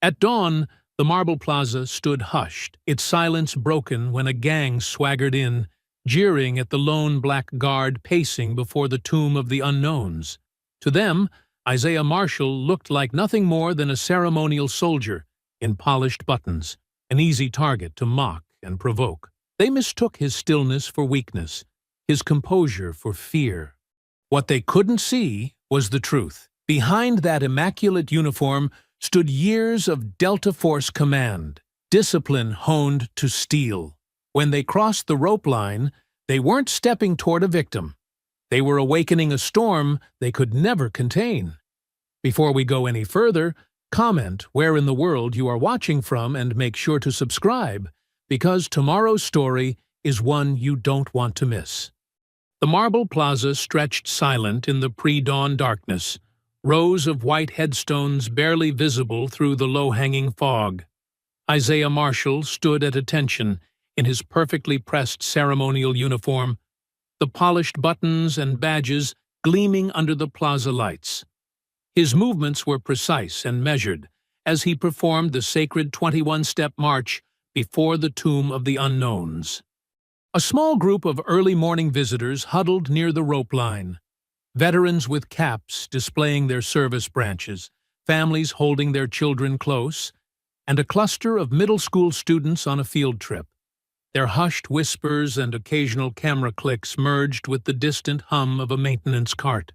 At dawn, the marble plaza stood hushed, its silence broken when a gang swaggered in, jeering at the lone black guard pacing before the tomb of the unknowns. To them, Isaiah Marshall looked like nothing more than a ceremonial soldier in polished buttons, an easy target to mock and provoke. They mistook his stillness for weakness, his composure for fear. What they couldn't see was the truth. Behind that immaculate uniform stood years of Delta Force command, discipline honed to steel. When they crossed the rope line, they weren't stepping toward a victim. They were awakening a storm they could never contain. Before we go any further, comment where in the world you are watching from and make sure to subscribe, because tomorrow's story is one you don't want to miss. The marble plaza stretched silent in the pre-dawn darkness, rows of white headstones barely visible through the low-hanging fog. Isaiah Marshall stood at attention in his perfectly pressed ceremonial uniform, the polished buttons and badges gleaming under the plaza lights. His movements were precise and measured as he performed the sacred 21-step march before the tomb of the unknowns. A small group of early morning visitors huddled near the rope line. Veterans with caps displaying their service branches, families holding their children close, and a cluster of middle school students on a field trip. Their hushed whispers and occasional camera clicks merged with the distant hum of a maintenance cart.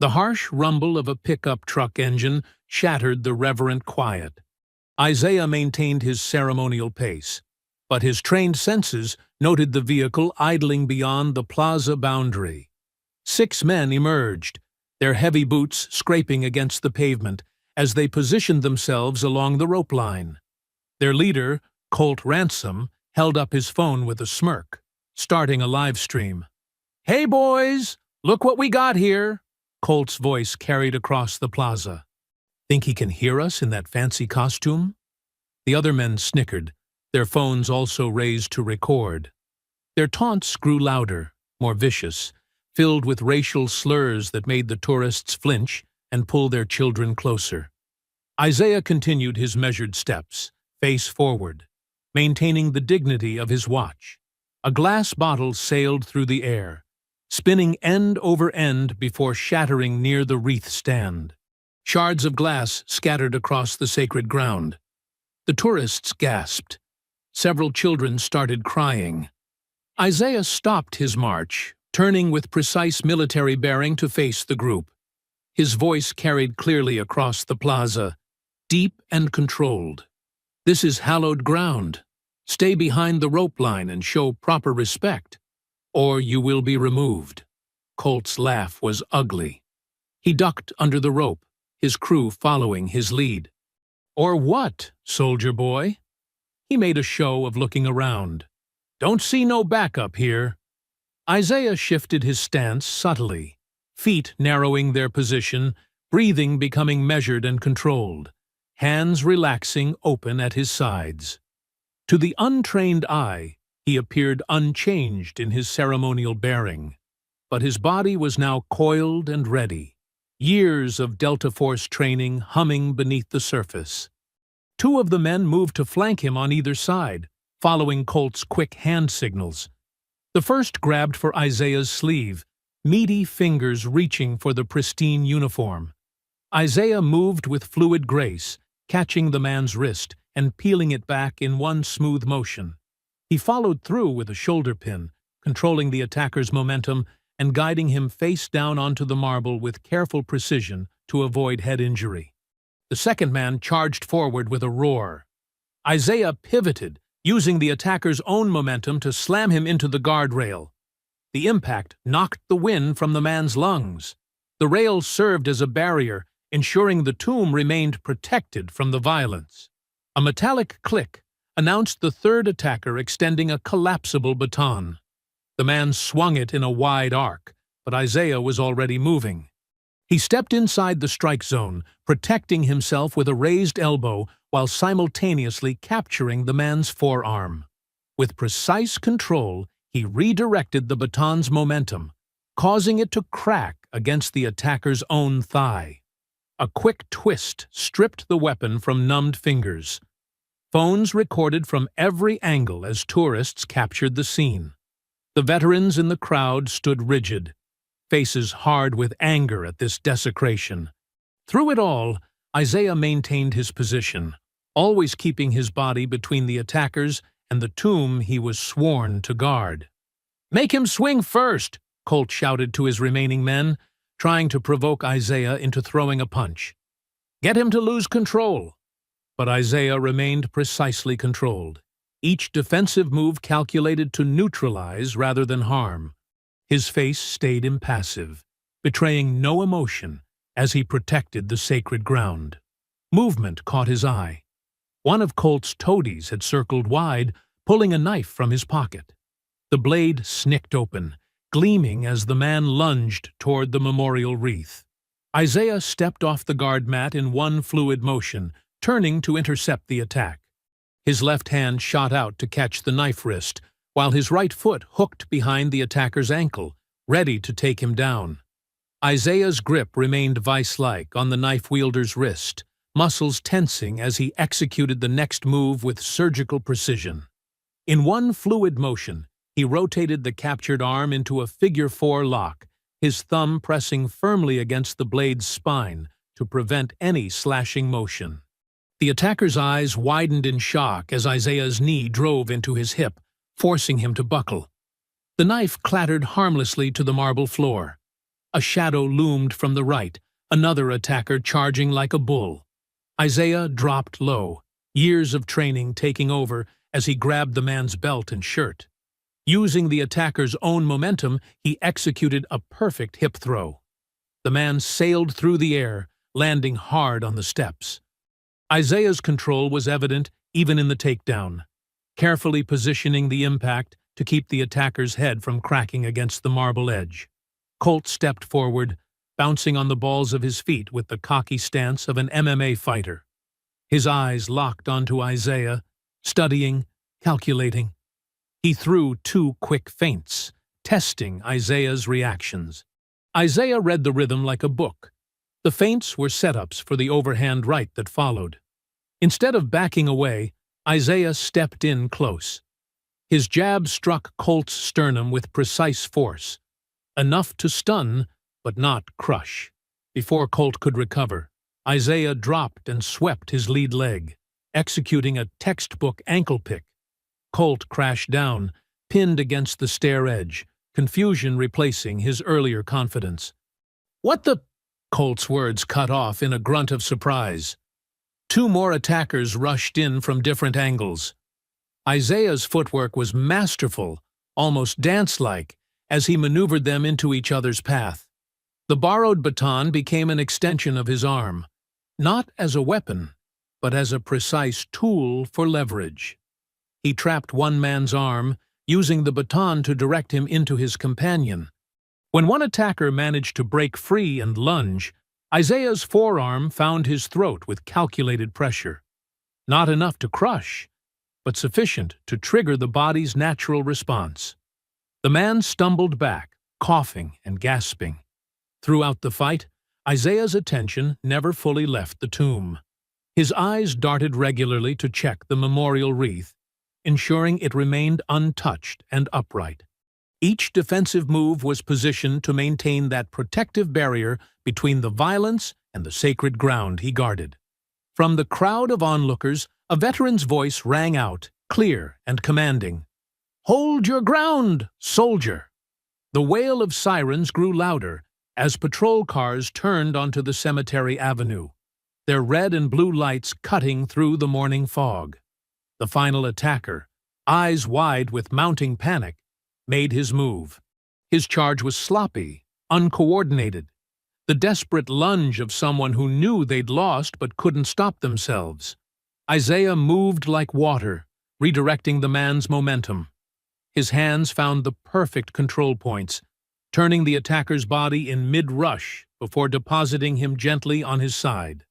The harsh rumble of a pickup truck engine shattered the reverent quiet. Isaiah maintained his ceremonial pace, but his trained senses noted the vehicle idling beyond the plaza boundary. 6 men emerged, their heavy boots scraping against the pavement as they positioned themselves along the rope line. Their leader, Colt Ransom, held up his phone with a smirk, starting a live stream. "Hey boys, look what we got here," Colt's voice carried across the plaza. "Think he can hear us in that fancy costume?" The other men snickered, their phones also raised to record. Their taunts grew louder, more vicious, filled with racial slurs that made the tourists flinch and pull their children closer. Isaiah continued his measured steps, face forward, maintaining the dignity of his watch. A glass bottle sailed through the air, spinning end over end before shattering near the wreath stand. Shards of glass scattered across the sacred ground. The tourists gasped. Several children started crying. Isaiah stopped his march, turning with precise military bearing to face the group. His voice carried clearly across the plaza, deep and controlled. "This is hallowed ground. Stay behind the rope line and show proper respect, or you will be removed." Colt's laugh was ugly. He ducked under the rope, his crew following his lead. "Or what, soldier boy?" He made a show of looking around. "Don't see no backup here." Isaiah shifted his stance subtly, feet narrowing their position, breathing becoming measured and controlled, hands relaxing open at his sides. To the untrained eye, he appeared unchanged in his ceremonial bearing, but his body was now coiled and ready, years of Delta Force training humming beneath the surface. 2 of the men moved to flank him on either side, following Colt's quick hand signals. The first grabbed for Isaiah's sleeve, meaty fingers reaching for the pristine uniform. Isaiah moved with fluid grace, catching the man's wrist and peeling it back in one smooth motion. He followed through with a shoulder pin, controlling the attacker's momentum and guiding him face down onto the marble with careful precision to avoid head injury. The second man charged forward with a roar. Isaiah pivoted, using the attacker's own momentum to slam him into the guardrail. The impact knocked the wind from the man's lungs. The rail served as a barrier, ensuring the tomb remained protected from the violence. A metallic click announced the third attacker extending a collapsible baton. The man swung it in a wide arc, but Isaiah was already moving. He stepped inside the strike zone, protecting himself with a raised elbow while simultaneously capturing the man's forearm. With precise control, he redirected the baton's momentum, causing it to crack against the attacker's own thigh. A quick twist stripped the weapon from numbed fingers. Phones recorded from every angle as tourists captured the scene. The veterans in the crowd stood rigid, faces hard with anger at this desecration. Through it all, Isaiah maintained his position, always keeping his body between the attackers and the tomb he was sworn to guard. "Make him swing first!" Colt shouted to his remaining men, trying to provoke Isaiah into throwing a punch. "Get him to lose control." But Isaiah remained precisely controlled, each defensive move calculated to neutralize rather than harm. His face stayed impassive, betraying no emotion as he protected the sacred ground. Movement caught his eye. One of Colt's toadies had circled wide, pulling a knife from his pocket. The blade snicked open, gleaming as the man lunged toward the memorial wreath. Isaiah stepped off the guard mat in one fluid motion, turning to intercept the attack. His left hand shot out to catch the knife wrist, while his right foot hooked behind the attacker's ankle, ready to take him down. Isaiah's grip remained vice-like on the knife-wielder's wrist, muscles tensing as he executed the next move with surgical precision. In one fluid motion, he rotated the captured arm into a figure-4 lock, his thumb pressing firmly against the blade's spine to prevent any slashing motion. The attacker's eyes widened in shock as Isaiah's knee drove into his hip, forcing him to buckle. The knife clattered harmlessly to the marble floor. A shadow loomed from the right, another attacker charging like a bull. Isaiah dropped low, years of training taking over as he grabbed the man's belt and shirt. Using the attacker's own momentum, he executed a perfect hip throw. The man sailed through the air, landing hard on the steps. Isaiah's control was evident even in the takedown, carefully positioning the impact to keep the attacker's head from cracking against the marble edge. Colt stepped forward, bouncing on the balls of his feet with the cocky stance of an MMA fighter. His eyes locked onto Isaiah, studying, calculating. He threw 2 quick feints, testing Isaiah's reactions. Isaiah read the rhythm like a book. The feints were setups for the overhand right that followed. Instead of backing away, Isaiah stepped in close. His jab struck Colt's sternum with precise force, enough to stun, but not crush. Before Colt could recover, Isaiah dropped and swept his lead leg, executing a textbook ankle pick. Colt crashed down, pinned against the stair edge, confusion replacing his earlier confidence. "What the—" Colt's words cut off in a grunt of surprise. 2 more attackers rushed in from different angles. Isaiah's footwork was masterful, almost dance-like, as he maneuvered them into each other's path. The borrowed baton became an extension of his arm, not as a weapon, but as a precise tool for leverage. He trapped one man's arm, using the baton to direct him into his companion. When one attacker managed to break free and lunge, Isaiah's forearm found his throat with calculated pressure. Not enough to crush, but sufficient to trigger the body's natural response. The man stumbled back, coughing and gasping. Throughout the fight, Isaiah's attention never fully left the tomb. His eyes darted regularly to check the memorial wreath, ensuring it remained untouched and upright. Each defensive move was positioned to maintain that protective barrier between the violence and the sacred ground he guarded. From the crowd of onlookers, a veteran's voice rang out, clear and commanding. "Hold your ground, soldier!" The wail of sirens grew louder as patrol cars turned onto the cemetery avenue, their red and blue lights cutting through the morning fog. The final attacker, eyes wide with mounting panic, made his move. His charge was sloppy, uncoordinated, the desperate lunge of someone who knew they'd lost but couldn't stop themselves. Isaiah moved like water, redirecting the man's momentum. His hands found the perfect control points, turning the attacker's body in mid-rush before depositing him gently on his side.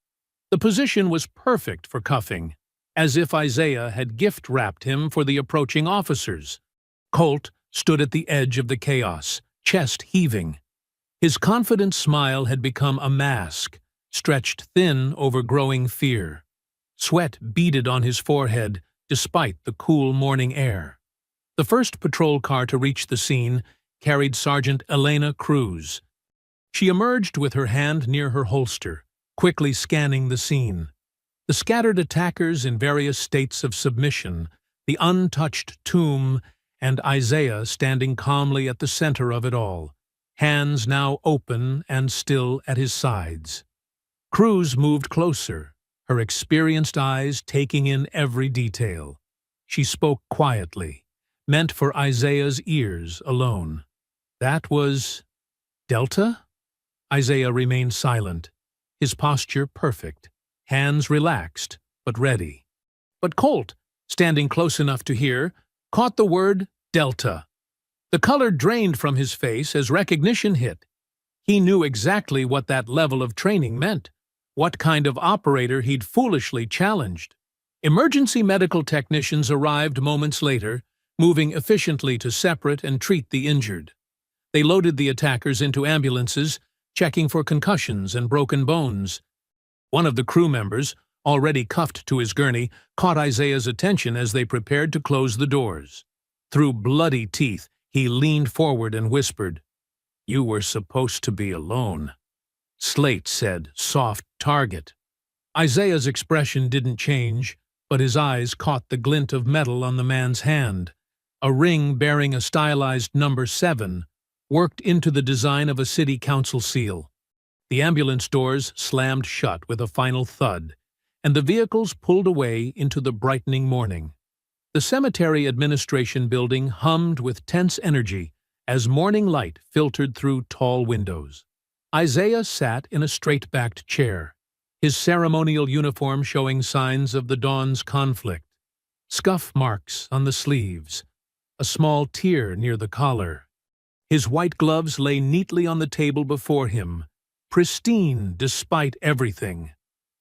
The position was perfect for cuffing, as if Isaiah had gift-wrapped him for the approaching officers. Colt stood at the edge of the chaos, chest heaving. His confident smile had become a mask, stretched thin over growing fear. Sweat beaded on his forehead despite the cool morning air. The first patrol car to reach the scene carried Sergeant Elena Cruz. She emerged with her hand near her holster, quickly scanning the scene. The scattered attackers in various states of submission, the untouched tomb, and Isaiah standing calmly at the center of it all, hands now open and still at his sides. Cruz moved closer, her experienced eyes taking in every detail. She spoke quietly, meant for Isaiah's ears alone. "That was Delta?" Isaiah remained silent, his posture perfect, hands relaxed but ready. But Colt, standing close enough to hear, caught the word Delta. The color drained from his face as recognition hit. He knew exactly what that level of training meant, what kind of operator he'd foolishly challenged. Emergency medical technicians arrived moments later, moving efficiently to separate and treat the injured. They loaded the attackers into ambulances, checking for concussions and broken bones. One of the crew members, already cuffed to his gurney, caught Isaiah's attention as they prepared to close the doors. Through bloody teeth, he leaned forward and whispered, "You were supposed to be alone." Slate said, "Soft target." Isaiah's expression didn't change, but his eyes caught the glint of metal on the man's hand, a ring bearing a stylized number 7, worked into the design of a city council seal. The ambulance doors slammed shut with a final thud, and the vehicles pulled away into the brightening morning. The cemetery administration building hummed with tense energy as morning light filtered through tall windows. Isaiah sat in a straight-backed chair, his ceremonial uniform showing signs of the dawn's conflict. Scuff marks on the sleeves, a small tear near the collar. His white gloves lay neatly on the table before him, pristine despite everything.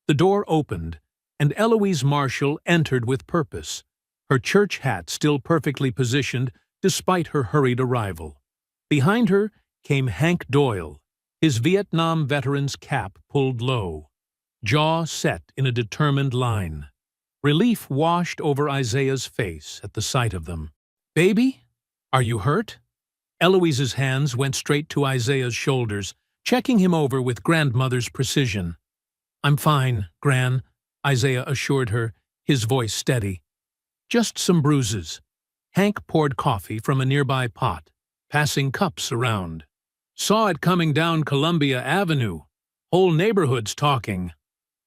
The door opened, and Eloise Marshall entered with purpose, her church hat still perfectly positioned despite her hurried arrival. Behind her came Hank Doyle, his Vietnam veteran's cap pulled low, jaw set in a determined line. Relief washed over Isaiah's face at the sight of them. "Baby, are you hurt?" Eloise's hands went straight to Isaiah's shoulders, checking him over with grandmother's precision. "I'm fine, Gran," Isaiah assured her, his voice steady. "Just some bruises." Hank poured coffee from a nearby pot, passing cups around. "Saw it coming down Columbia Avenue. Whole neighborhood's talking."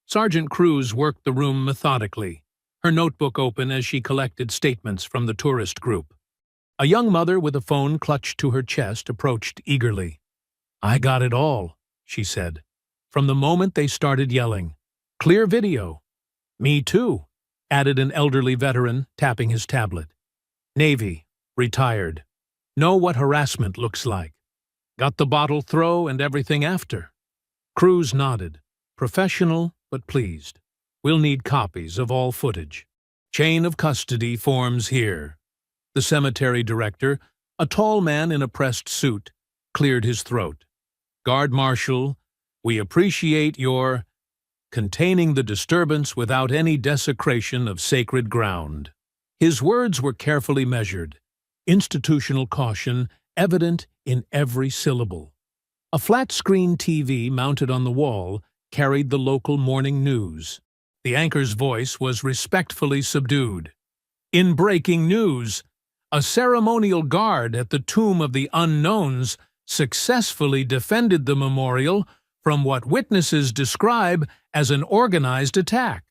Sergeant Cruz worked the room methodically, her notebook open as she collected statements from the tourist group. A young mother with a phone clutched to her chest approached eagerly. "I got it all," she said, "from the moment they started yelling. Clear video." "Me too," added an elderly veteran, tapping his tablet. "Navy, retired. Know what harassment looks like. Got the bottle throw and everything after." Cruz nodded, professional but pleased. "We'll need copies of all footage. Chain of custody forms here." The cemetery director, a tall man in a pressed suit, cleared his throat. "Guard Marshal, we appreciate your containing the disturbance without any desecration of sacred ground." His words were carefully measured, institutional caution evident in every syllable. A flat-screen TV mounted on the wall carried the local morning news. The anchor's voice was respectfully subdued. "In breaking news, a ceremonial guard at the Tomb of the Unknowns successfully defended the memorial from what witnesses describe as an organized attack.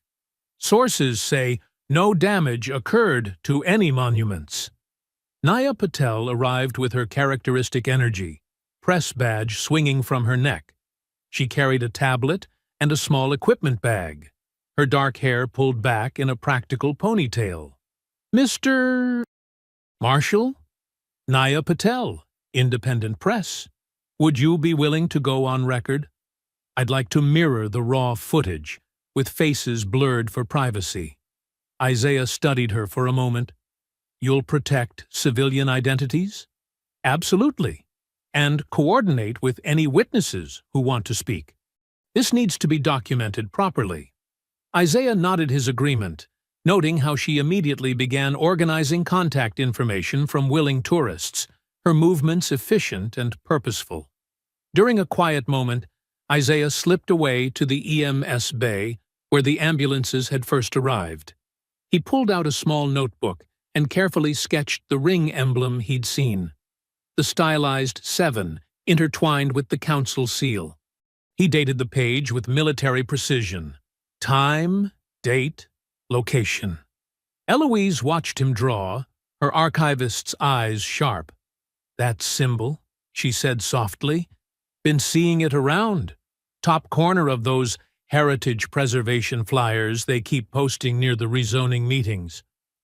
Sources say no damage occurred to any monuments." Naya Patel arrived with her characteristic energy, press badge swinging from her neck. She carried a tablet and a small equipment bag, her dark hair pulled back in a practical ponytail. "Mr. Marshall? Naya Patel, Independent Press. Would you be willing to go on record? I'd like to mirror the raw footage, with faces blurred for privacy." Isaiah studied her for a moment. "You'll protect civilian identities?" "Absolutely. And coordinate with any witnesses who want to speak." This needs to be documented properly. Isaiah nodded his agreement, noting how she immediately began organizing contact information from willing tourists, her movements efficient and purposeful. During a quiet moment, Isaiah slipped away to the EMS bay where the ambulances had first arrived. He pulled out a small notebook and carefully sketched the ring emblem he'd seen, the stylized 7 intertwined with the council seal. He dated the page with military precision. Time, date, location. Eloise watched him draw, her archivist's eyes sharp. "That symbol," she said softly. "Been seeing it around. Top corner of those heritage preservation flyers they keep posting near the rezoning meetings.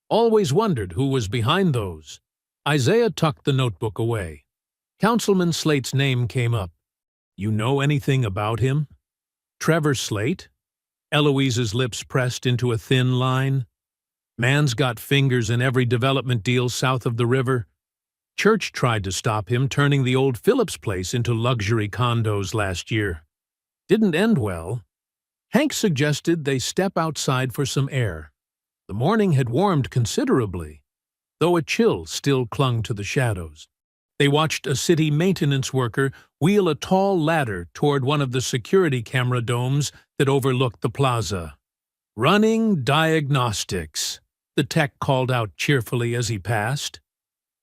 Always wondered who was behind those." Isaiah tucked the notebook away. Councilman Slate's name came up. "You know anything about him?" "Trevor Slate?" Eloise's lips pressed into a thin line. "Man's got fingers in every development deal south of the river. Church tried to stop him turning the old Phillips place into luxury condos last year. Didn't end well. Hank suggested they step outside for some air. The morning had warmed considerably, though a chill still clung to the shadows. They watched a city maintenance worker wheel a tall ladder toward one of the security camera domes that overlooked the plaza. "Running diagnostics," the tech called out cheerfully as he passed.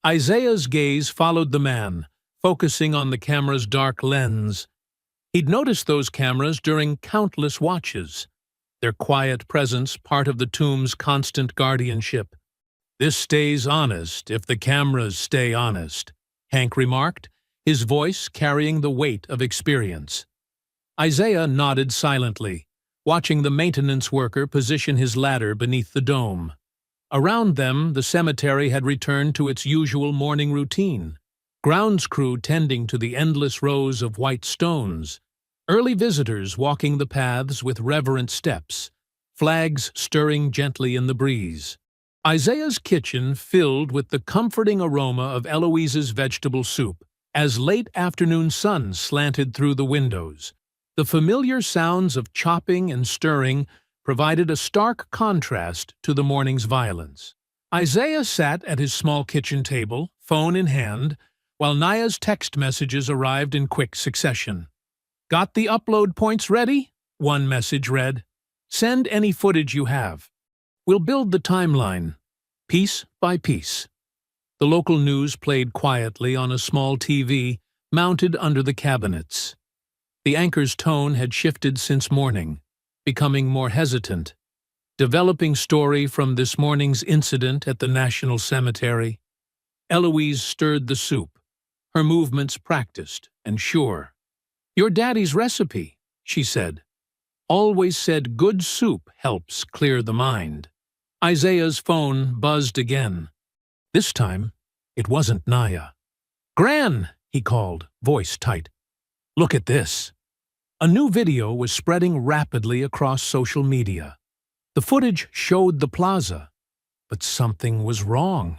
Isaiah's gaze followed the man, focusing on the camera's dark lens. He'd noticed those cameras during countless watches, their quiet presence part of the tomb's constant guardianship. "This stays honest if the cameras stay honest," Hank remarked, his voice carrying the weight of experience. Isaiah nodded silently, watching the maintenance worker position his ladder beneath the dome. Around them, the cemetery had returned to its usual morning routine. Grounds crew tending to the endless rows of white stones, early visitors walking the paths with reverent steps, flags stirring gently in the breeze. Isaiah's kitchen filled with the comforting aroma of Eloise's vegetable soup as late afternoon sun slanted through the windows. The familiar sounds of chopping and stirring provided a stark contrast to the morning's violence. Isaiah sat at his small kitchen table, phone in hand, while Naya's text messages arrived in quick succession. "Got the upload points ready?" one message read. "Send any footage you have. We'll build the timeline, piece by piece." The local news played quietly on a small TV mounted under the cabinets. The anchor's tone had shifted since morning, becoming more hesitant. Developing story from this morning's incident at the National Cemetery. Eloise stirred the soup, her movements practiced and sure. "Your daddy's recipe," she said. "Always said good soup helps clear the mind." Isaiah's phone buzzed again. This time, it wasn't Naya. "Gran," he called, voice tight. "Look at this." A new video was spreading rapidly across social media. The footage showed the plaza, but something was wrong.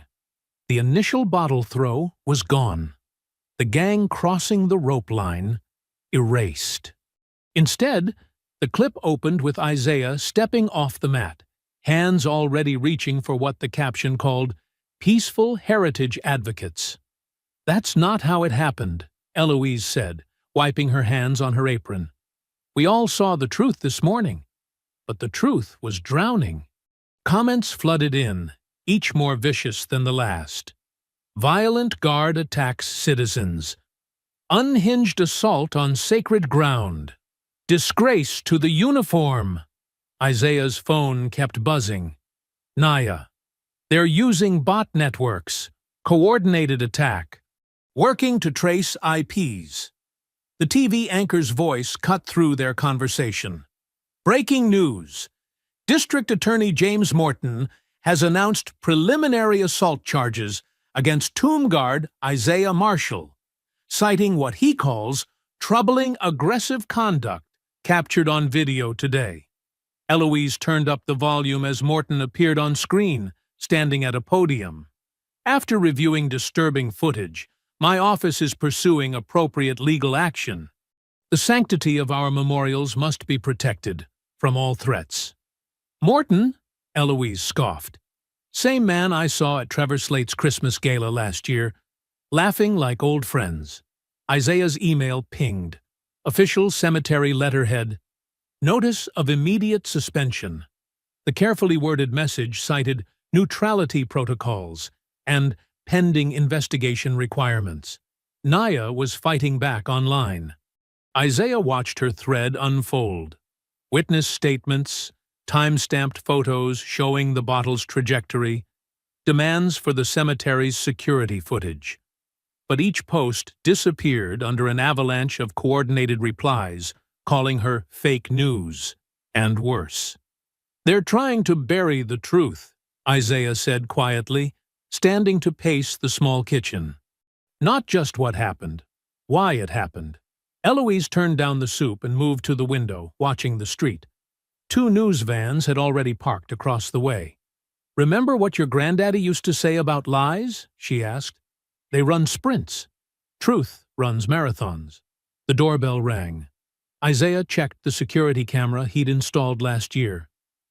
The initial bottle throw was gone. The gang crossing the rope line erased. Instead, the clip opened with Isaiah stepping off the mat, hands already reaching for what the caption called "Peaceful Heritage Advocates." "That's not how it happened," Eloise said, wiping her hands on her apron. "We all saw the truth this morning, but the truth was drowning." Comments flooded in, each more vicious than the last. "Violent guard attacks citizens." "Unhinged assault on sacred ground." "Disgrace to the uniform." Isaiah's phone kept buzzing. "Naya. They're using bot networks. Coordinated attack. Working to trace IPs." The TV anchor's voice cut through their conversation. "Breaking news. District Attorney James Morton has announced preliminary assault charges against tomb guard Isaiah Marshall, citing what he calls troubling aggressive conduct captured on video today. Eloise turned up the volume as Morton appeared on screen, standing at a podium. "After reviewing disturbing footage, my office is pursuing appropriate legal action." The sanctity of our memorials must be protected from all threats. Morton? Eloise scoffed. Same man I saw at Trevor Slate's Christmas gala last year, laughing like old friends. Isaiah's email pinged. Official cemetery letterhead. Notice of immediate suspension. The carefully worded message cited neutrality protocols and pending investigation requirements. Naya was fighting back online. Isaiah watched her thread unfold. Witness statements, time-stamped photos showing the bottle's trajectory, demands for the cemetery's security footage. But each post disappeared under an avalanche of coordinated replies, calling her fake news, and worse. They're trying to bury the truth, Isaiah said quietly, standing to pace the small kitchen. Not just what happened, why it happened. Eloise turned down the soup and moved to the window, watching the street. 2 news vans had already parked across the way. Remember what your granddaddy used to say about lies? She asked. They run sprints. Truth runs marathons. The doorbell rang. Isaiah checked the security camera he'd installed last year,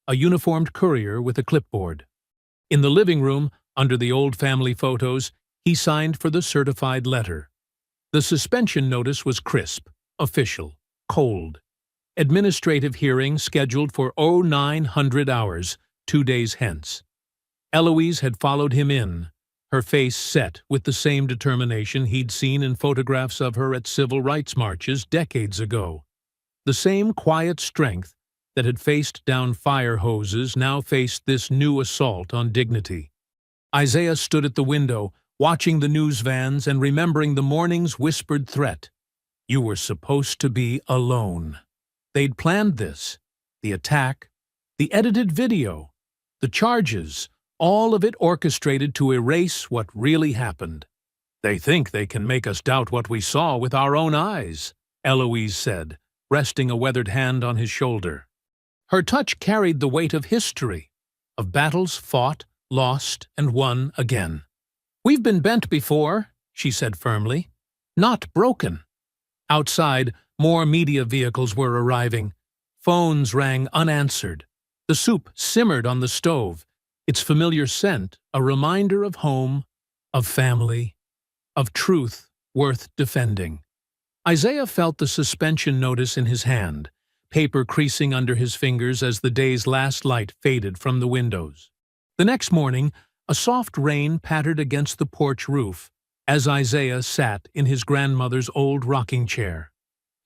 a uniformed courier with a clipboard. In the living room, under the old family photos, he signed for the certified letter. The suspension notice was crisp, official, cold. Administrative hearing scheduled for 0900 hours, 2 days hence. Eloise had followed him in, her face set with the same determination he'd seen in photographs of her at civil rights marches decades ago. The same quiet strength that had faced down fire hoses now faced this new assault on dignity. Isaiah stood at the window, watching the news vans and remembering the morning's whispered threat. You were supposed to be alone. They'd planned this. The attack, the edited video, the charges, all of it orchestrated to erase what really happened. They think they can make us doubt what we saw with our own eyes, Eloise said, resting a weathered hand on his shoulder. Her touch carried the weight of history, of battles fought, lost, and won again. We've been bent before, she said firmly, not broken. Outside, more media vehicles were arriving. Phones rang unanswered. The soup simmered on the stove, its familiar scent a reminder of home, of family, of truth worth defending. Isaiah felt the suspension notice in his hand, paper creasing under his fingers as the day's last light faded from the windows. The next morning, a soft rain pattered against the porch roof as Isaiah sat in his grandmother's old rocking chair.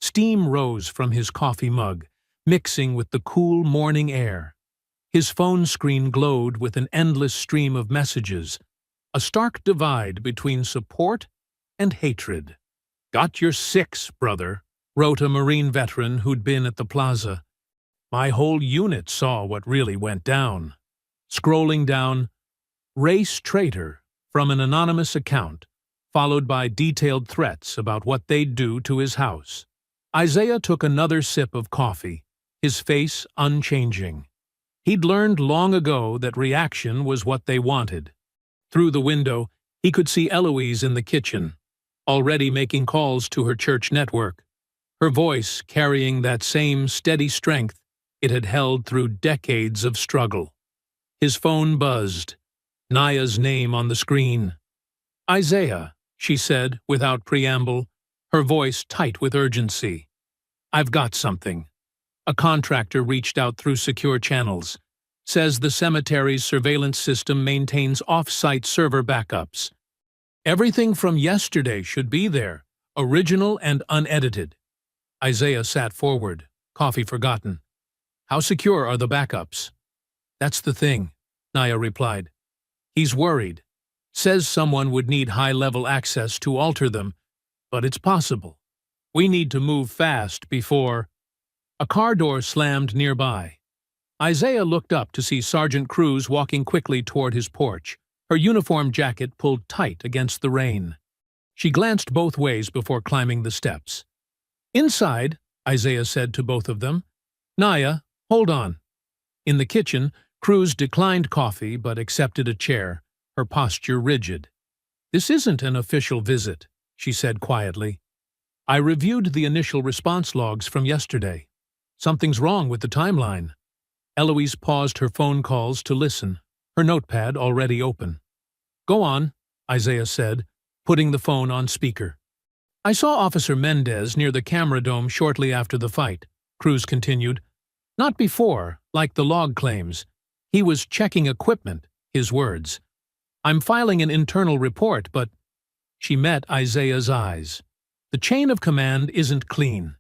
Steam rose from his coffee mug, mixing with the cool morning air. His phone screen glowed with an endless stream of messages, a stark divide between support and hatred. Got your 6, brother, wrote a Marine veteran who'd been at the plaza. My whole unit saw what really went down. Scrolling down, race traitor from an anonymous account, followed by detailed threats about what they'd do to his house. Isaiah took another sip of coffee, his face unchanging. He'd learned long ago that reaction was what they wanted. Through the window, he could see Eloise in the kitchen, already making calls to her church network, her voice carrying that same steady strength it had held through decades of struggle. His phone buzzed, Naya's name on the screen. Isaiah, she said without preamble, her voice tight with urgency. I've got something. A contractor reached out through secure channels. Says the cemetery's surveillance system maintains off-site server backups. Everything from yesterday should be there, original and unedited. Isaiah sat forward, coffee forgotten. How secure are the backups? That's the thing, Naya replied. He's worried. Says someone would need high-level access to alter them, but it's possible. We need to move fast before... A car door slammed nearby. Isaiah looked up to see Sergeant Cruz walking quickly toward his porch, her uniform jacket pulled tight against the rain. She glanced both ways before climbing the steps. Inside, Isaiah said to both of them. Naya, hold on. In the kitchen, Cruz declined coffee but accepted a chair, her posture rigid. This isn't an official visit, she said quietly. I reviewed the initial response logs from yesterday. Something's wrong with the timeline. Eloise paused her phone calls to listen, her notepad already open. Go on, Isaiah said, putting the phone on speaker. I saw Officer Mendez near the camera dome shortly after the fight, Cruz continued. Not before, like the log claims. He was checking equipment, his words. I'm filing an internal report, but… She met Isaiah's eyes. The chain of command isn't clean.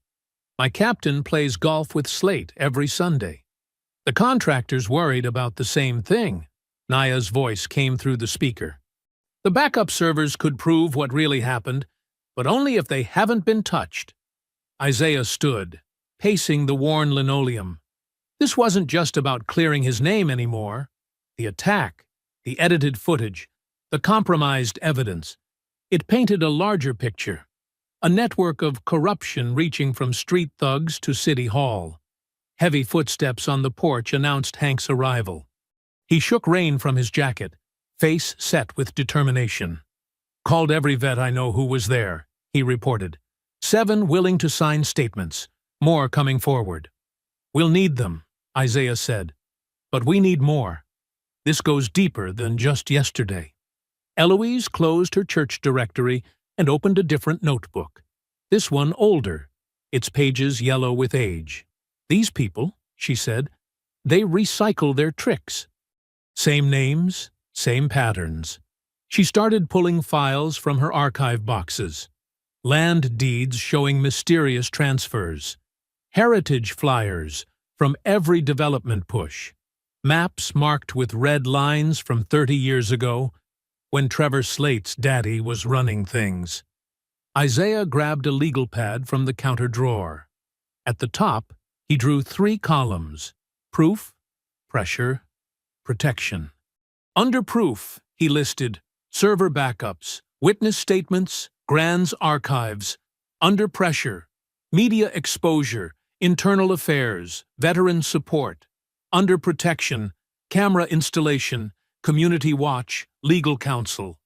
My captain plays golf with Slate every Sunday. The contractor's worried about the same thing. Naya's voice came through the speaker. The backup servers could prove what really happened, but only if they haven't been touched. Isaiah stood, pacing the worn linoleum. This wasn't just about clearing his name anymore. The attack, the edited footage, the compromised evidence. It painted a larger picture. A network of corruption reaching from street thugs to City Hall. Heavy footsteps on the porch announced Hank's arrival. He shook rain from his jacket, face set with determination. Called every vet I know who was there, he reported. 7 willing to sign statements, more coming forward. We'll need them, Isaiah said. But we need more. This goes deeper than just yesterday. Eloise closed her church directory and opened a different notebook. This one older, its pages yellow with age. These people, she said, they recycle their tricks. Same names, same patterns. She started pulling files from her archive boxes. Land deeds showing mysterious transfers. Heritage flyers from every development push. Maps marked with red lines from 30 years ago, when Trevor Slate's daddy was running things. Isaiah grabbed a legal pad from the counter drawer. At the top, he drew 3 columns: proof, pressure, protection. Under proof, he listed server backups, witness statements, Grand's archives. Under pressure, media exposure, internal affairs, veteran support. Under protection, camera installation, community watch, legal counsel.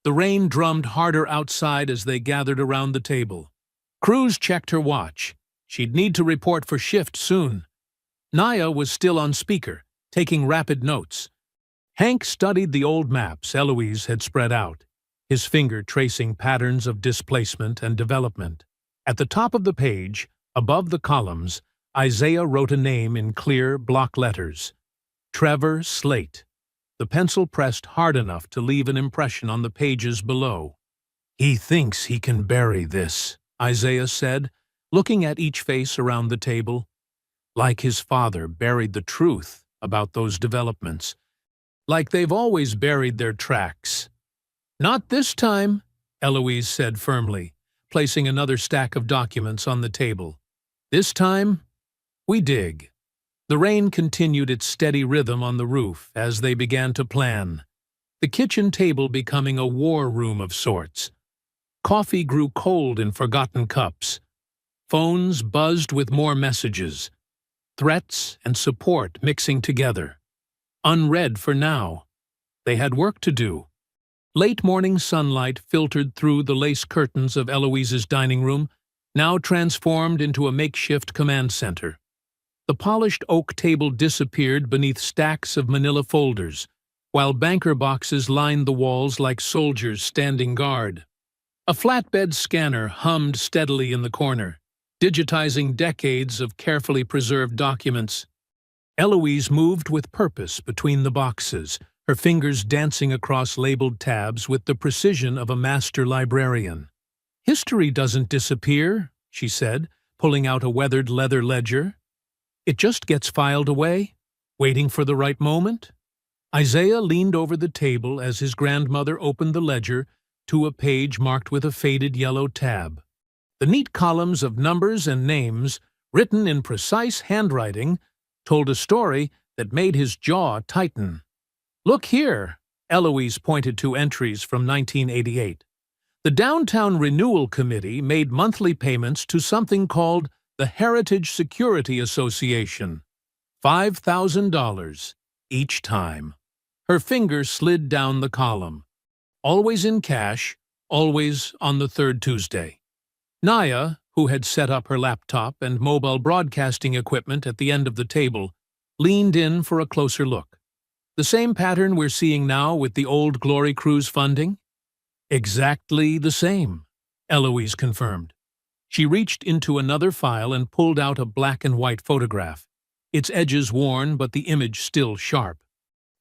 The rain drummed harder outside as they gathered around the table. Cruz checked her watch. She'd need to report for shift soon. Naya was still on speaker, taking rapid notes. Hank studied the old maps Eloise had spread out, his finger tracing patterns of displacement and development. At the top of the page, above the columns, Isaiah wrote a name in clear block letters. Trevor Slate. The pencil pressed hard enough to leave an impression on the pages below. He thinks he can bury this, Isaiah said, looking at each face around the table. Like his father buried the truth about those developments. Like they've always buried their tracks. Not this time, Eloise said firmly, placing another stack of documents on the table. This time, we dig. The rain continued its steady rhythm on the roof as they began to plan, the kitchen table becoming a war room of sorts. Coffee grew cold in forgotten cups. Phones buzzed with more messages, threats and support mixing together. Unread for now. They had work to do. Late morning sunlight filtered through the lace curtains of Eloise's dining room, now transformed into a makeshift command center. The polished oak table disappeared beneath stacks of manila folders, while banker boxes lined the walls like soldiers standing guard. A flatbed scanner hummed steadily in the corner, digitizing decades of carefully preserved documents. Eloise moved with purpose between the boxes, her fingers dancing across labeled tabs with the precision of a master librarian. History doesn't disappear, she said, pulling out a weathered leather ledger. It just gets filed away, waiting for the right moment. Isaiah leaned over the table as his grandmother opened the ledger to a page marked with a faded yellow tab. The neat columns of numbers and names, written in precise handwriting, told a story that made his jaw tighten. Look here, Eloise pointed to entries from 1988. The Downtown Renewal Committee made monthly payments to something called the Heritage Security Association. $5,000 each time. Her finger slid down the column. Always in cash, always on the third Tuesday. Naya, who had set up her laptop and mobile broadcasting equipment at the end of the table, leaned in for a closer look. The same pattern we're seeing now with the old Glory Cruise funding? Exactly the same, Eloise confirmed. She reached into another file and pulled out a black and white photograph, its edges worn but the image still sharp.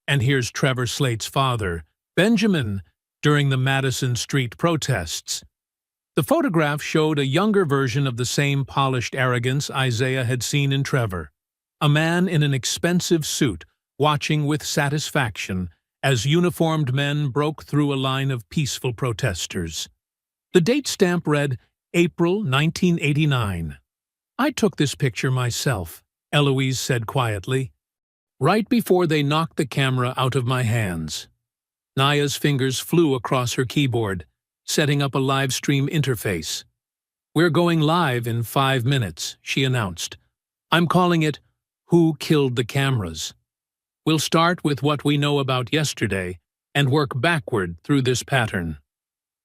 And here's Trevor Slate's father, Benjamin, during the Madison Street protests. The photograph showed a younger version of the same polished arrogance Isaiah had seen in Trevor, a man in an expensive suit, watching with satisfaction as uniformed men broke through a line of peaceful protesters. The date stamp read April 1989. "I took this picture myself," Eloise said quietly, "right before they knocked the camera out of my hands." Naya's fingers flew across her keyboard, setting up a live stream interface. "We're going live in 5 minutes," she announced. "I'm calling it Who Killed the Cameras? We'll start with what we know about yesterday and work backward through this pattern."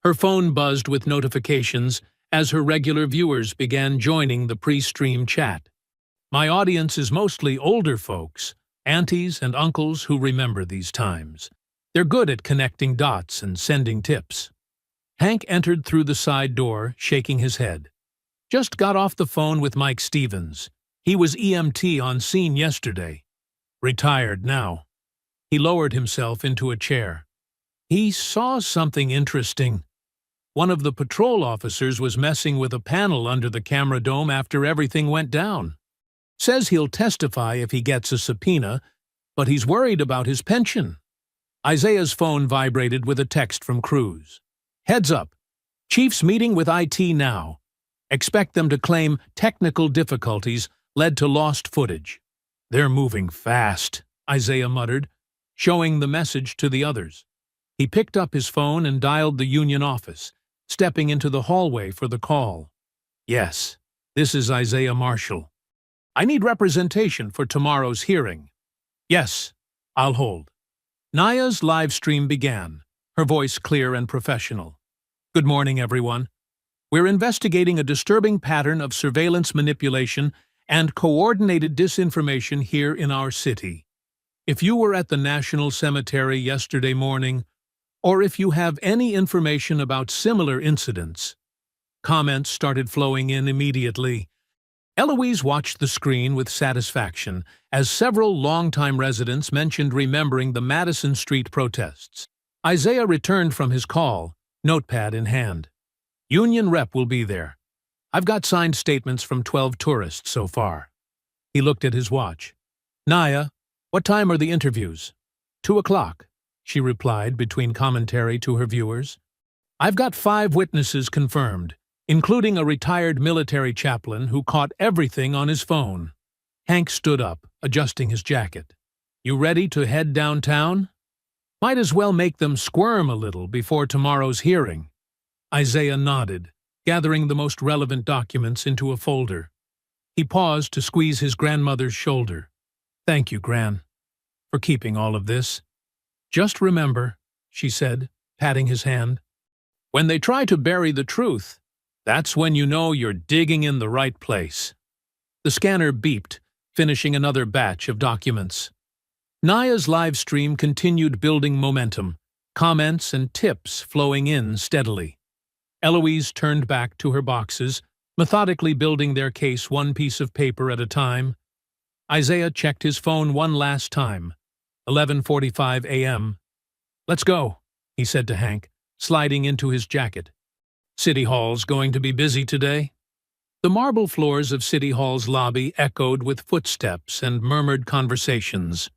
Her phone buzzed with notifications as her regular viewers began joining the pre-stream chat. "My audience is mostly older folks, aunties and uncles who remember these times. They're good at connecting dots and sending tips." Hank entered through the side door, shaking his head. "Just got off the phone with Mike Stevens. He was EMT on scene yesterday. Retired now." He lowered himself into a chair. "He saw something interesting. One of the patrol officers was messing with a panel under the camera dome after everything went down. Says he'll testify if he gets a subpoena, but he's worried about his pension." Isaiah's phone vibrated with a text from Cruz. "Heads up. Chief's meeting with IT now. Expect them to claim technical difficulties led to lost footage." "They're moving fast," Isaiah muttered, showing the message to the others. He picked up his phone and dialed the union office, stepping into the hallway for the call. "Yes, this is Isaiah Marshall. I need representation for tomorrow's hearing." "Yes, I'll hold." Naya's live stream began, her voice clear and professional. "Good morning, everyone. We're investigating a disturbing pattern of surveillance manipulation and coordinated disinformation here in our city. If you were at the National Cemetery yesterday morning, or if you have any information about similar incidents..." Comments started flowing in immediately. Eloise watched the screen with satisfaction as several longtime residents mentioned remembering the Madison Street protests. Isaiah returned from his call, notepad in hand. "Union rep will be there. I've got signed statements from 12 tourists so far." He looked at his watch. "Naya, what time are the interviews?" 2 o'clock, she replied between commentary to her viewers. "I've got 5 witnesses confirmed, including a retired military chaplain who caught everything on his phone." Hank stood up, adjusting his jacket. "You ready to head downtown? Might as well make them squirm a little before tomorrow's hearing." Isaiah nodded, gathering the most relevant documents into a folder. He paused to squeeze his grandmother's shoulder. "Thank you, Gran, for keeping all of this. Just remember," she said, patting his hand, "when they try to bury the truth, that's when you know you're digging in the right place." The scanner beeped, finishing another batch of documents. Naya's live stream continued building momentum, comments and tips flowing in steadily. Eloise turned back to her boxes, methodically building their case one piece of paper at a time. Isaiah checked his phone one last time. 11:45 a.m. "Let's go," he said to Hank, sliding into his jacket. "City Hall's going to be busy today." The marble floors of City Hall's lobby echoed with footsteps and murmured conversations.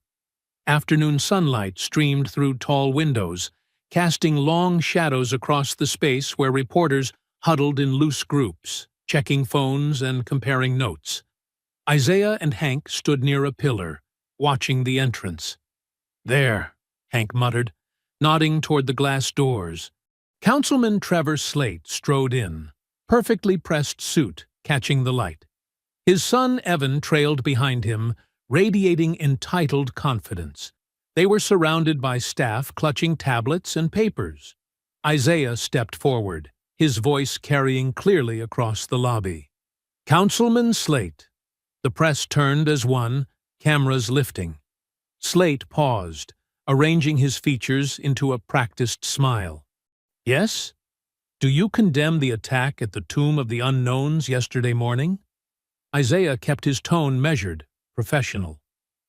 Afternoon sunlight streamed through tall windows, casting long shadows across the space where reporters huddled in loose groups, checking phones and comparing notes. Isaiah and Hank stood near a pillar, watching the entrance. "There," Hank muttered, nodding toward the glass doors. Councilman Trevor Slate strode in, perfectly pressed suit catching the light. His son Evan trailed behind him, radiating entitled confidence. They were surrounded by staff clutching tablets and papers. Isaiah stepped forward, his voice carrying clearly across the lobby. "Councilman Slate." The press turned as one, cameras lifting. Slate paused, arranging his features into a practiced smile. "Yes? Do you condemn the attack at the Tomb of the Unknowns yesterday morning?" Isaiah kept his tone measured, professional.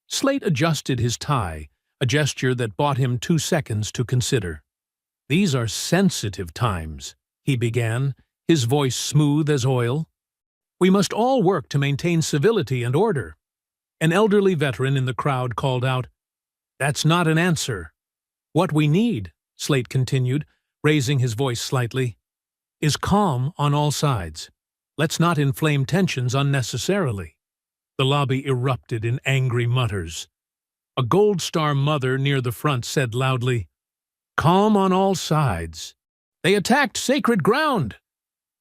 Slate adjusted his tie, a gesture that bought him 2 seconds to consider. "These are sensitive times," he began, his voice smooth as oil. "We must all work to maintain civility and order." An elderly veteran in the crowd called out, "That's not an answer." "What we need," Slate continued, raising his voice slightly, "is calm on all sides. Let's not inflame tensions unnecessarily." The lobby erupted in angry mutters. A Gold Star mother near the front said loudly, "Calm on all sides. They attacked sacred ground."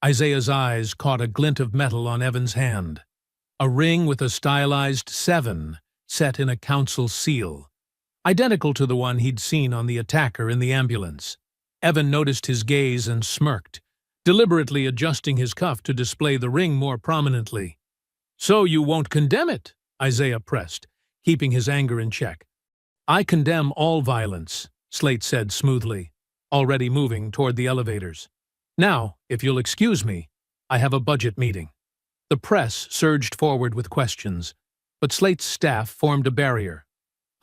Isaiah's eyes caught a glint of metal on Evan's hand, a ring with a stylized 7 set in a council seal, identical to the one he'd seen on the attacker in the ambulance. Evan noticed his gaze and smirked, deliberately adjusting his cuff to display the ring more prominently. "So you won't condemn it?" Isaiah pressed, keeping his anger in check. "I condemn all violence," Slate said smoothly, already moving toward the elevators. "Now, if you'll excuse me, I have a budget meeting." The press surged forward with questions, but Slate's staff formed a barrier.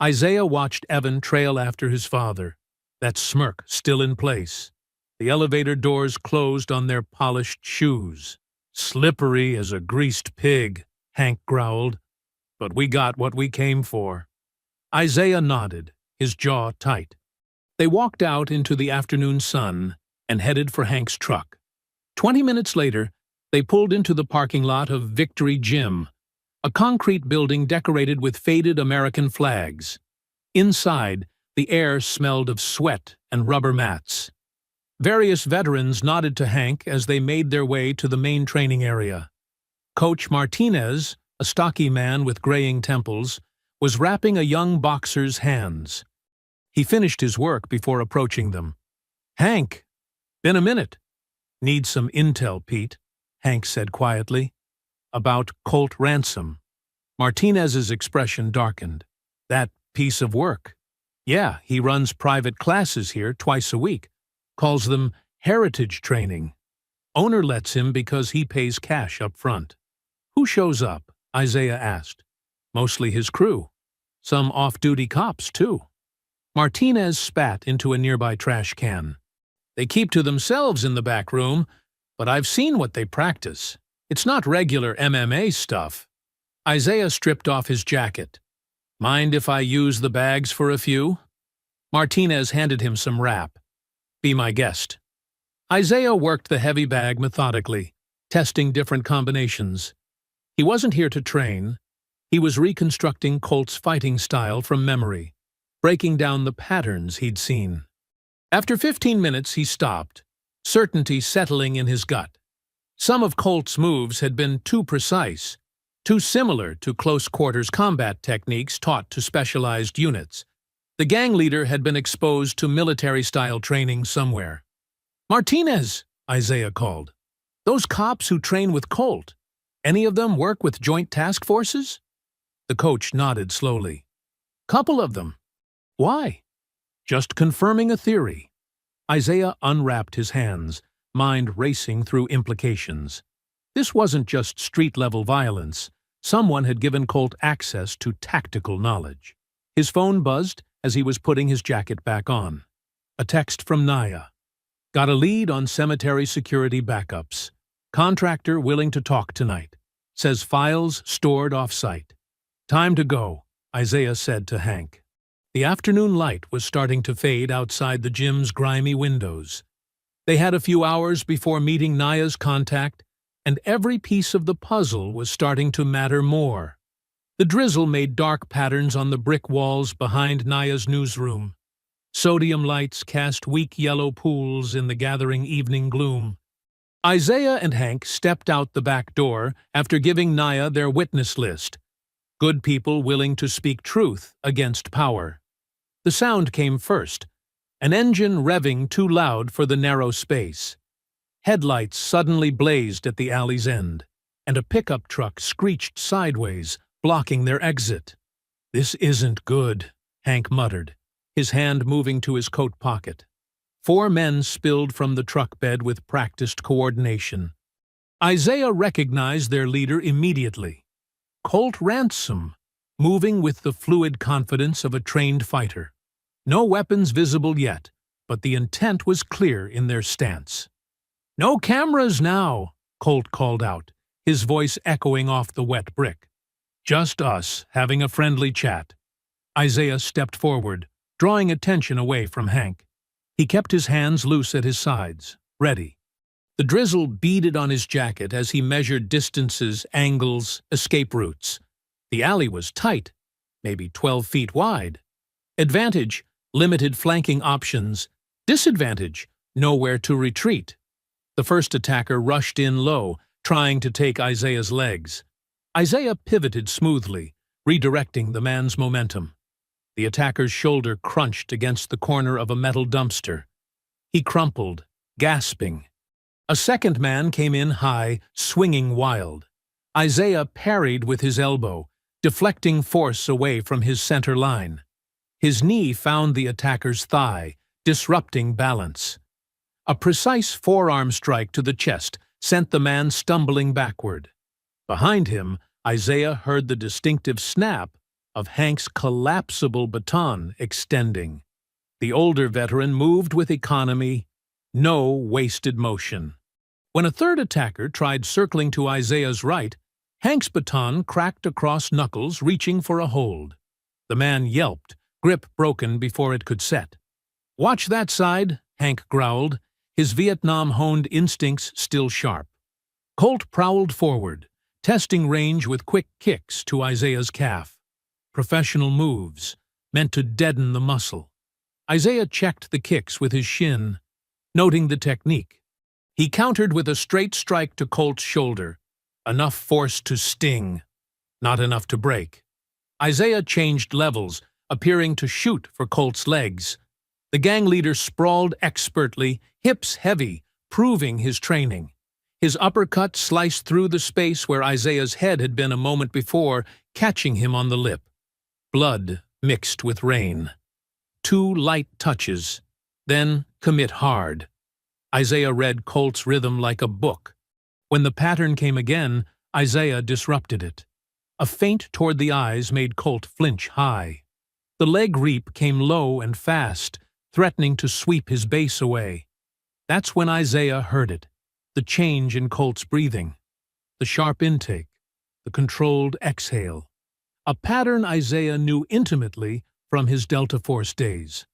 Isaiah watched Evan trail after his father, that smirk still in place. The elevator doors closed on their polished shoes. "Slippery as a greased pig," Hank growled. "But we got what we came for." Isaiah nodded, his jaw tight. They walked out into the afternoon sun and headed for Hank's truck. 20 minutes later, they pulled into the parking lot of Victory Gym, a concrete building decorated with faded American flags. Inside, the air smelled of sweat and rubber mats. Various veterans nodded to Hank as they made their way to the main training area. Coach Martinez, a stocky man with graying temples, was wrapping a young boxer's hands. He finished his work before approaching them. "Hank, been a minute." "Need some intel, Pete," Hank said quietly. "About Colt Ransom." Martinez's expression darkened. "That piece of work?" "Yeah, he runs private classes here twice a week. Calls them heritage training. Owner lets him because he pays cash up front." "Who shows up?" Isaiah asked. "Mostly his crew. Some off-duty cops, too." Martinez spat into a nearby trash can. "They keep to themselves in the back room, but I've seen what they practice. It's not regular MMA stuff." Isaiah stripped off his jacket. "Mind if I use the bags for a few?" Martinez handed him some wrap. "Be my guest." Isaiah worked the heavy bag methodically, testing different combinations. He wasn't here to train. He was reconstructing Colt's fighting style from memory, breaking down the patterns he'd seen. After 15 minutes, he stopped, certainty settling in his gut. Some of Colt's moves had been too precise, too similar to close-quarters combat techniques taught to specialized units. The gang leader had been exposed to military-style training somewhere. "Martinez," Isaiah called. "Those cops who train with Colt, any of them work with joint task forces?" The coach nodded slowly. "Couple of them." "Why?" "Just confirming a theory." Isaiah unwrapped his hands, mind racing through implications. This wasn't just street-level violence. Someone had given Colt access to tactical knowledge. His phone buzzed as he was putting his jacket back on. A text from Naya. "Got a lead on cemetery security backups. Contractor willing to talk tonight. Says files stored off-site." "Time to go," Isaiah said to Hank. The afternoon light was starting to fade outside the gym's grimy windows. They had a few hours before meeting Naya's contact, and every piece of the puzzle was starting to matter more. The drizzle made dark patterns on the brick walls behind Naya's newsroom. Sodium lights cast weak yellow pools in the gathering evening gloom. Isaiah and Hank stepped out the back door after giving Naya their witness list. Good people willing to speak truth against power. The sound came first, an engine revving too loud for the narrow space. Headlights suddenly blazed at the alley's end, and a pickup truck screeched sideways, blocking their exit. "This isn't good," Hank muttered, his hand moving to his coat pocket. 4 men spilled from the truck bed with practiced coordination. Isaiah recognized their leader immediately. Colt Ransom, moving with the fluid confidence of a trained fighter. No weapons visible yet, but the intent was clear in their stance. "No cameras now," Colt called out, his voice echoing off the wet brick. "Just us, having a friendly chat." Isaiah stepped forward, drawing attention away from Hank. He kept his hands loose at his sides, ready. The drizzle beaded on his jacket as he measured distances, angles, escape routes. The alley was tight, maybe 12 feet wide. Advantage, limited flanking options. Disadvantage, nowhere to retreat. The first attacker rushed in low, trying to take Isaiah's legs. Isaiah pivoted smoothly, redirecting the man's momentum. The attacker's shoulder crunched against the corner of a metal dumpster. He crumpled, gasping. A second man came in high, swinging wild. Isaiah parried with his elbow, deflecting force away from his center line. His knee found the attacker's thigh, disrupting balance. A precise forearm strike to the chest sent the man stumbling backward. Behind him, Isaiah heard the distinctive snap of Hank's collapsible baton extending. The older veteran moved with economy, no wasted motion. When a third attacker tried circling to Isaiah's right, Hank's baton cracked across knuckles, reaching for a hold. The man yelped, grip broken before it could set. "Watch that side," Hank growled, his Vietnam-honed instincts still sharp. Colt prowled forward, testing range with quick kicks to Isaiah's calf. Professional moves, meant to deaden the muscle. Isaiah checked the kicks with his shin, noting the technique. He countered with a straight strike to Colt's shoulder, enough force to sting, not enough to break. Isaiah changed levels, appearing to shoot for Colt's legs. The gang leader sprawled expertly, hips heavy, proving his training. His uppercut sliced through the space where Isaiah's head had been a moment before, catching him on the lip. Blood mixed with rain. 2 light touches, then commit hard. Isaiah read Colt's rhythm like a book. When the pattern came again, Isaiah disrupted it. A feint toward the eyes made Colt flinch high. The leg reap came low and fast, threatening to sweep his base away. That's when Isaiah heard it, the change in Colt's breathing, the sharp intake, the controlled exhale. A pattern Isaiah knew intimately from his Delta Force days.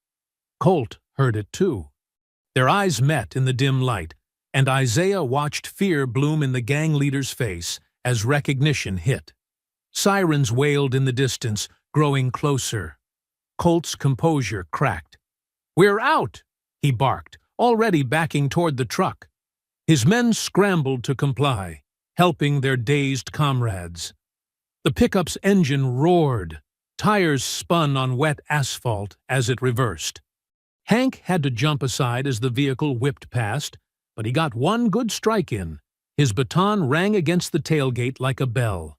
Colt heard it too. Their eyes met in the dim light, and Isaiah watched fear bloom in the gang leader's face as recognition hit. Sirens wailed in the distance, growing closer. Colt's composure cracked. "We're out!" he barked, already backing toward the truck. His men scrambled to comply, helping their dazed comrades. The pickup's engine roared. Tires spun on wet asphalt as it reversed. Hank had to jump aside as the vehicle whipped past, but he got one good strike in. His baton rang against the tailgate like a bell.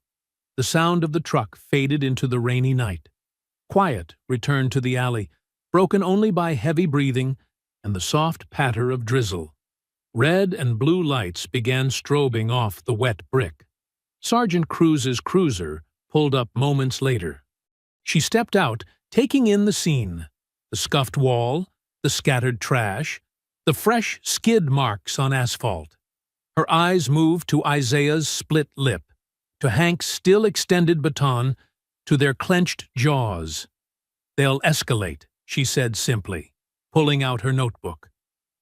The sound of the truck faded into the rainy night. Quiet returned to the alley, broken only by heavy breathing and the soft patter of drizzle. Red and blue lights began strobing off the wet brick. Sergeant Cruz's cruiser pulled up moments later. She stepped out, taking in the scene. The scuffed wall, the scattered trash, the fresh skid marks on asphalt. Her eyes moved to Isaiah's split lip, to Hank's still extended baton, to their clenched jaws. "They'll escalate," she said simply, pulling out her notebook.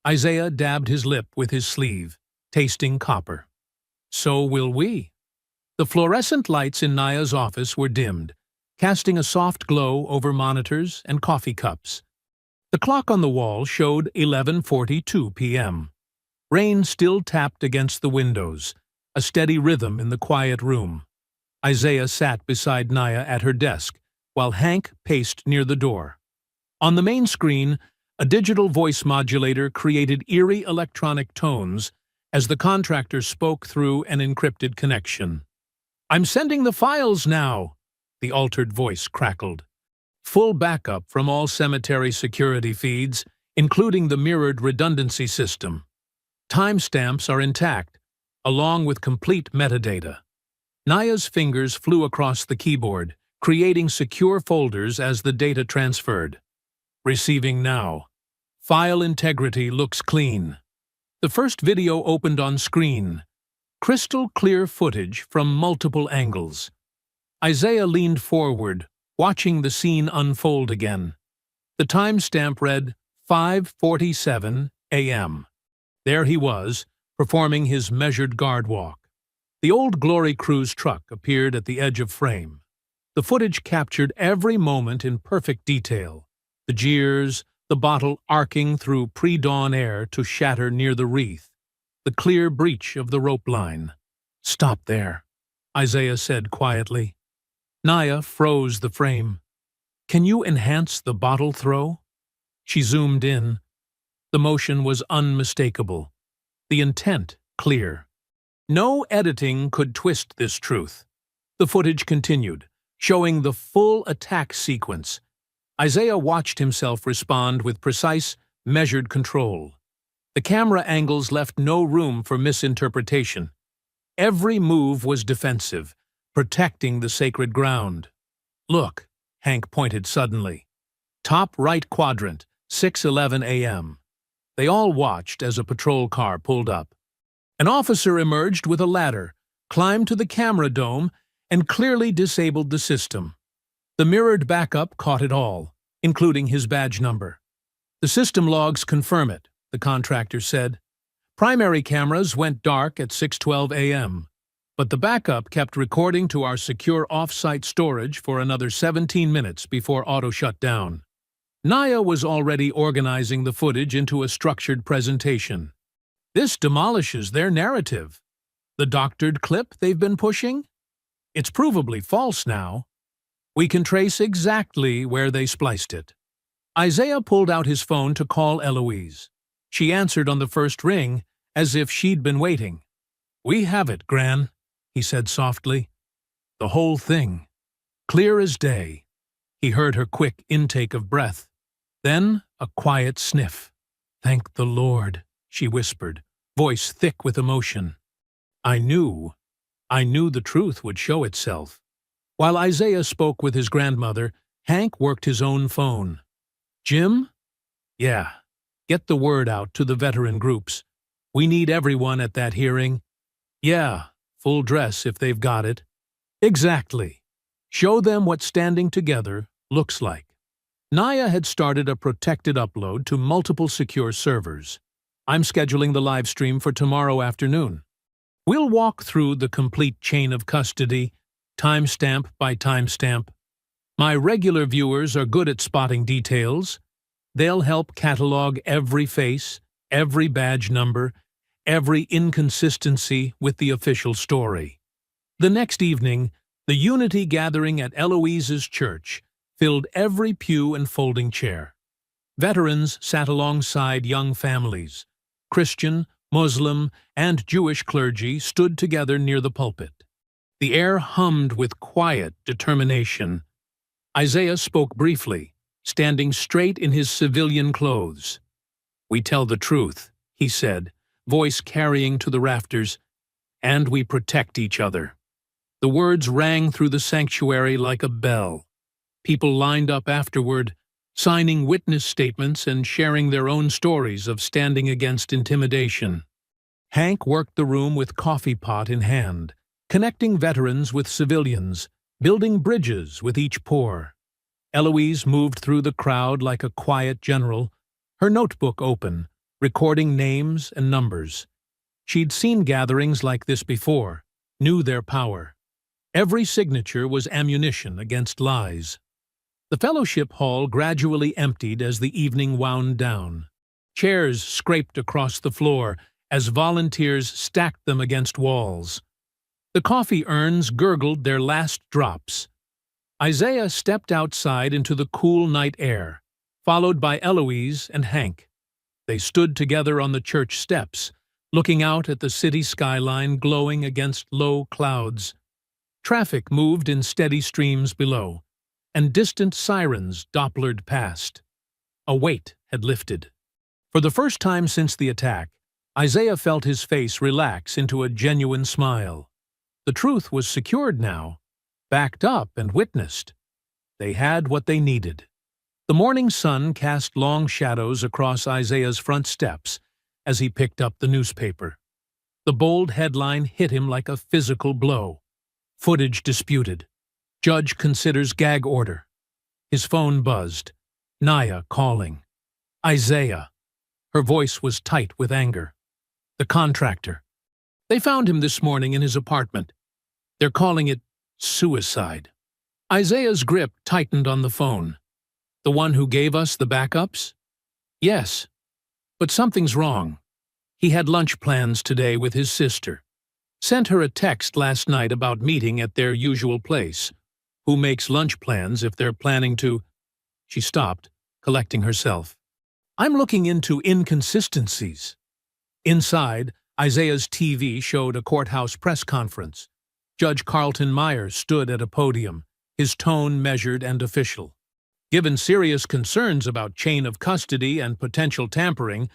Isaiah dabbed his lip with his sleeve, tasting copper. "So will we." The fluorescent lights in Naya's office were dimmed, casting a soft glow over monitors and coffee cups. The clock on the wall showed 11:42 p.m. Rain still tapped against the windows, a steady rhythm in the quiet room. Isaiah sat beside Naya at her desk, while Hank paced near the door. On the main screen, a digital voice modulator created eerie electronic tones as the contractor spoke through an encrypted connection. "I'm sending the files now," the altered voice crackled. "Full backup from all cemetery security feeds, including the mirrored redundancy system. Timestamps are intact, along with complete metadata." Naya's fingers flew across the keyboard, creating secure folders as the data transferred. "Receiving now. File integrity looks clean." The first video opened on screen. Crystal clear footage from multiple angles. Isaiah leaned forward, watching the scene unfold again. The timestamp read 5:47 a.m. There he was, performing his measured guard walk. The old Glory Cruise truck appeared at the edge of frame. The footage captured every moment in perfect detail. The jeers, the bottle arcing through pre-dawn air to shatter near the wreath, the clear breach of the rope line. "Stop there," Isaiah said quietly. Naya froze the frame. "Can you enhance the bottle throw?" She zoomed in. The motion was unmistakable. The intent clear. No editing could twist this truth. The footage continued, showing the full attack sequence. Isaiah watched himself respond with precise, measured control. The camera angles left no room for misinterpretation. Every move was defensive, protecting the sacred ground. "Look," Hank pointed suddenly. "Top right quadrant, 6:11 a.m. They all watched as a patrol car pulled up. An officer emerged with a ladder, climbed to the camera dome, and clearly disabled the system. The mirrored backup caught it all, including his badge number. "The system logs confirm it," the contractor said. "Primary cameras went dark at 6:12 a.m., but the backup kept recording to our secure off-site storage for another 17 minutes before auto shut down." Naya was already organizing the footage into a structured presentation. "This demolishes their narrative. The doctored clip they've been pushing? It's provably false now. We can trace exactly where they spliced it." Isaiah pulled out his phone to call Eloise. She answered on the first ring, as if she'd been waiting. "We have it, Gran," he said softly. "The whole thing. Clear as day." He heard her quick intake of breath. Then a quiet sniff. "Thank the Lord," she whispered, voice thick with emotion. I knew the truth would show itself." While Isaiah spoke with his grandmother, Hank worked his own phone. "Jim?" "Yeah. Get the word out to the veteran groups. We need everyone at that hearing." "Yeah, full dress if they've got it." "Exactly. Show them what standing together looks like." Naya had started a protected upload to multiple secure servers. "I'm scheduling the live stream for tomorrow afternoon. We'll walk through the complete chain of custody, timestamp by timestamp. My regular viewers are good at spotting details. They'll help catalog every face, every badge number, every inconsistency with the official story." The next evening, the Unity gathering at Eloise's church filled every pew and folding chair. Veterans sat alongside young families. Christian, Muslim, and Jewish clergy stood together near the pulpit. The air hummed with quiet determination. Isaiah spoke briefly, standing straight in his civilian clothes. "We tell the truth," he said, voice carrying to the rafters, "and we protect each other." The words rang through the sanctuary like a bell. People lined up afterward, signing witness statements and sharing their own stories of standing against intimidation. Hank worked the room with coffee pot in hand, connecting veterans with civilians, building bridges with each pour. Eloise moved through the crowd like a quiet general, her notebook open, recording names and numbers. She'd seen gatherings like this before, knew their power. Every signature was ammunition against lies. The fellowship hall gradually emptied as the evening wound down. Chairs scraped across the floor as volunteers stacked them against walls. The coffee urns gurgled their last drops. Isaiah stepped outside into the cool night air, followed by Eloise and Hank. They stood together on the church steps, looking out at the city skyline glowing against low clouds. Traffic moved in steady streams below, and distant sirens Dopplered past. A weight had lifted. For the first time since the attack, Isaiah felt his face relax into a genuine smile. The truth was secured now, backed up and witnessed. They had what they needed. The morning sun cast long shadows across Isaiah's front steps as he picked up the newspaper. The bold headline hit him like a physical blow. Footage disputed. Judge considers gag order. His phone buzzed. Naya calling. Isaiah. Her voice was tight with anger. The contractor. They found him this morning in his apartment. They're calling it suicide. Isaiah's grip tightened on the phone. The one who gave us the backups? Yes. But something's wrong. He had lunch plans today with his sister. Sent her a text last night about meeting at their usual place. Who makes lunch plans if they're planning to… She stopped, collecting herself. I'm looking into inconsistencies. Inside, Isaiah's TV showed a courthouse press conference. Judge Carlton Myers stood at a podium, his tone measured and official. Given serious concerns about chain of custody and potential tampering,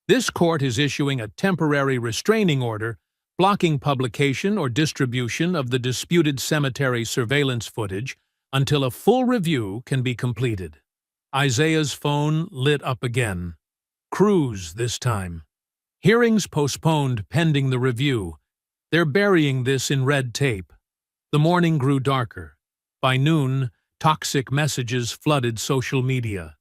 this court is issuing a temporary restraining order blocking publication or distribution of the disputed cemetery surveillance footage until a full review can be completed. Isaiah's phone lit up again. Cruz this time. Hearings postponed pending the review. They're burying this in red tape. The morning grew darker. By noon, toxic messages flooded social media.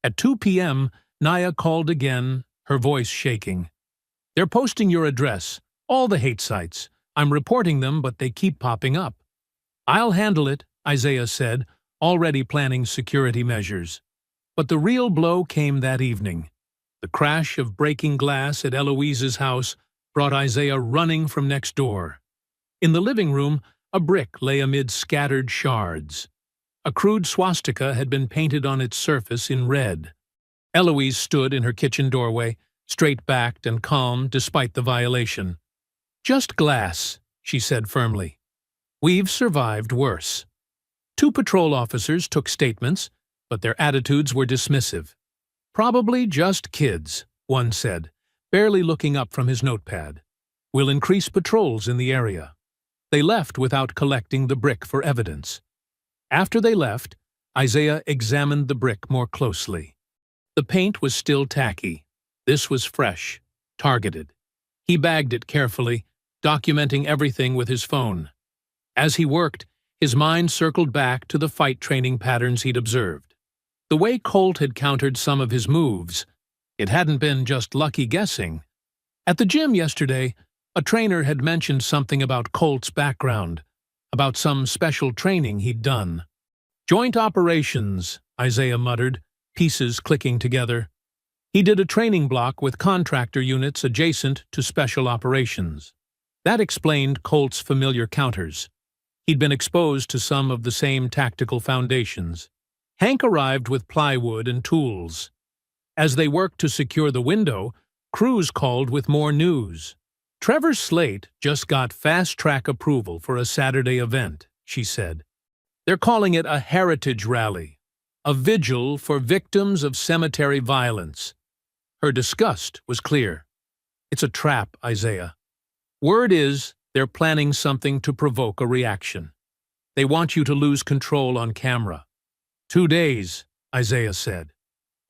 At 2 p.m., Naya called again, her voice shaking. They're posting your address, all the hate sites. I'm reporting them, but they keep popping up. I'll handle it, Isaiah said, already planning security measures. But the real blow came that evening. The crash of breaking glass at Eloise's house brought Isaiah running from next door. In the living room, a brick lay amid scattered shards. A crude swastika had been painted on its surface in red. Eloise stood in her kitchen doorway, straight-backed and calm despite the violation. Just glass, she said firmly. We've survived worse. 2 patrol officers took statements, but their attitudes were dismissive. Probably just kids, one said, barely looking up from his notepad. We'll increase patrols in the area. They left without collecting the brick for evidence. After they left, Isaiah examined the brick more closely. The paint was still tacky. This was fresh, targeted. He bagged it carefully, documenting everything with his phone. As he worked, his mind circled back to the fight training patterns he'd observed. The way Colt had countered some of his moves, it hadn't been just lucky guessing. At the gym yesterday, a trainer had mentioned something about Colt's background, about some special training he'd done. Joint operations, Isaiah muttered, pieces clicking together. He did a training block with contractor units adjacent to special operations. That explained Colt's familiar counters. He'd been exposed to some of the same tactical foundations. Hank arrived with plywood and tools. As they worked to secure the window, Cruz called with more news. Trevor's slate just got fast-track approval for a Saturday event, she said. They're calling it a heritage rally, a vigil for victims of cemetery violence. Her disgust was clear. It's a trap, Isaiah. Word is they're planning something to provoke a reaction. They want you to lose control on camera. 2 days, Isaiah said.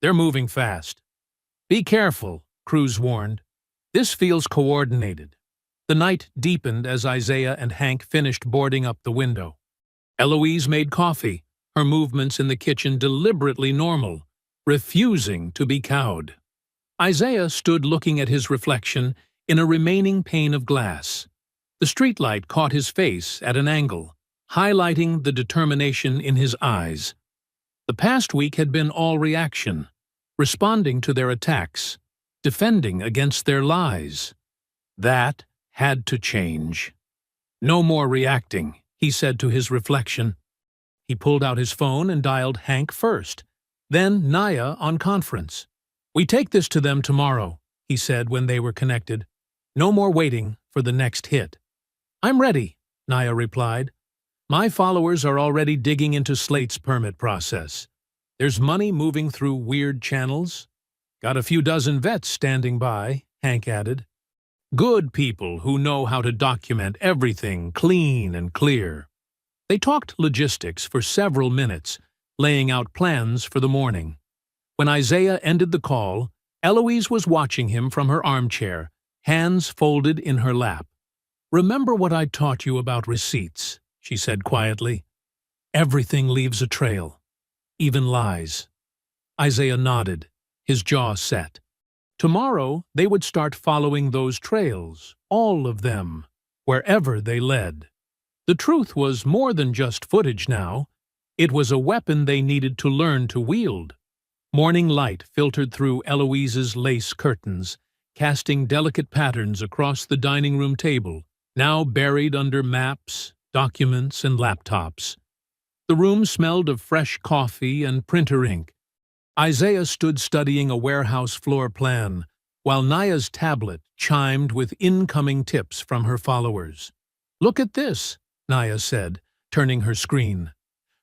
They're moving fast. Be careful, Cruz warned. This feels coordinated. The night deepened as Isaiah and Hank finished boarding up the window. Eloise made coffee, her movements in the kitchen deliberately normal, refusing to be cowed. Isaiah stood looking at his reflection in a remaining pane of glass. The streetlight caught his face at an angle, highlighting the determination in his eyes. The past week had been all reaction, responding to their attacks, defending against their lies. That had to change. No more reacting, he said to his reflection. He pulled out his phone and dialed Hank first, then Naya on conference. We take this to them tomorrow, he said when they were connected. No more waiting for the next hit. "I'm ready," Naya replied. "My followers are already digging into Slate's permit process. There's money moving through weird channels. Got a few dozen vets standing by," Hank added. "Good people who know how to document everything clean and clear." They talked logistics for several minutes, laying out plans for the morning. When Isaiah ended the call, Eloise was watching him from her armchair, hands folded in her lap. "Remember what I taught you about receipts," she said quietly. "Everything leaves a trail, even lies." Isaiah nodded, his jaw set. Tomorrow they would start following those trails, all of them, wherever they led. The truth was more than just footage now. It was a weapon they needed to learn to wield. Morning light filtered through Eloise's lace curtains, casting delicate patterns across the dining room table, now buried under maps, documents, and laptops. The room smelled of fresh coffee and printer ink. Isaiah stood studying a warehouse floor plan, while Naya's tablet chimed with incoming tips from her followers. "Look at this," Naya said, turning her screen.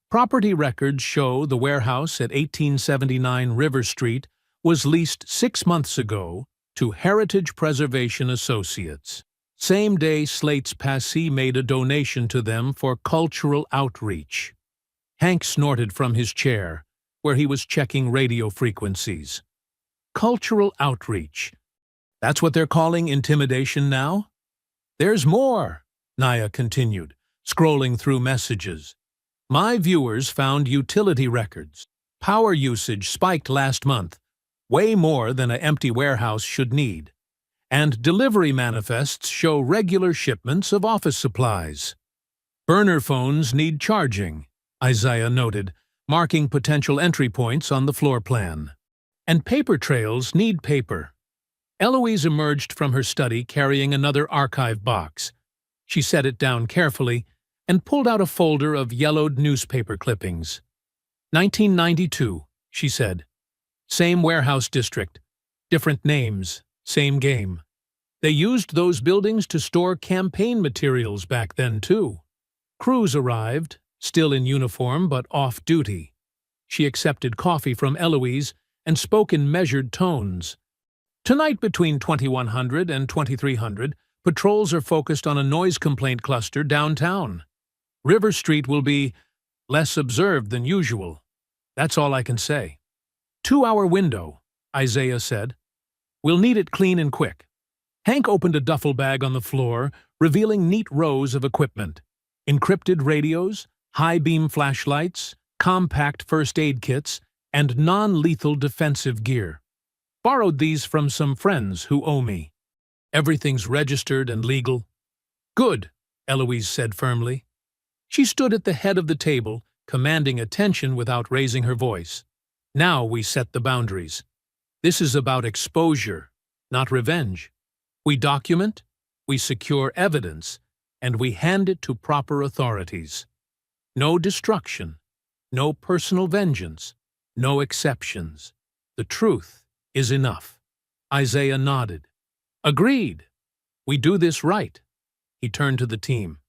Property records show the warehouse at 1879 River Street was leased 6 months ago to Heritage Preservation Associates. Same day Slate's passee made a donation to them for cultural outreach. Hank snorted from his chair, where he was checking radio frequencies. Cultural outreach. That's what they're calling intimidation now? "There's more," Naya continued, scrolling through messages. "My viewers found utility records. Power usage spiked last month, way more than an empty warehouse should need. And delivery manifests show regular shipments of office supplies. Burner phones need charging," Isaiah noted, marking potential entry points on the floor plan. "And paper trails need paper." Eloise emerged from her study carrying another archive box. She set it down carefully and pulled out a folder of yellowed newspaper clippings. 1992, she said. "Same warehouse district. Different names, same game. They used those buildings to store campaign materials back then, too." Crews arrived, still in uniform but off-duty. She accepted coffee from Eloise and spoke in measured tones. "Tonight between 2100 and 2300, patrols are focused on a noise complaint cluster downtown. River Street will be less observed than usual. That's all I can say." 2-hour window, Isaiah said. "We'll need it clean and quick." Hank opened a duffel bag on the floor, revealing neat rows of equipment. Encrypted radios, high-beam flashlights, compact first aid kits, and non-lethal defensive gear. "Borrowed these from some friends who owe me. Everything's registered and legal." "Good," Eloise said firmly. She stood at the head of the table, commanding attention without raising her voice. "Now we set the boundaries. This is about exposure, not revenge. We document, we secure evidence, and we hand it to proper authorities. No destruction, no personal vengeance, no exceptions. The truth is enough." Isaiah nodded. "Agreed. We do this right." He turned to the team.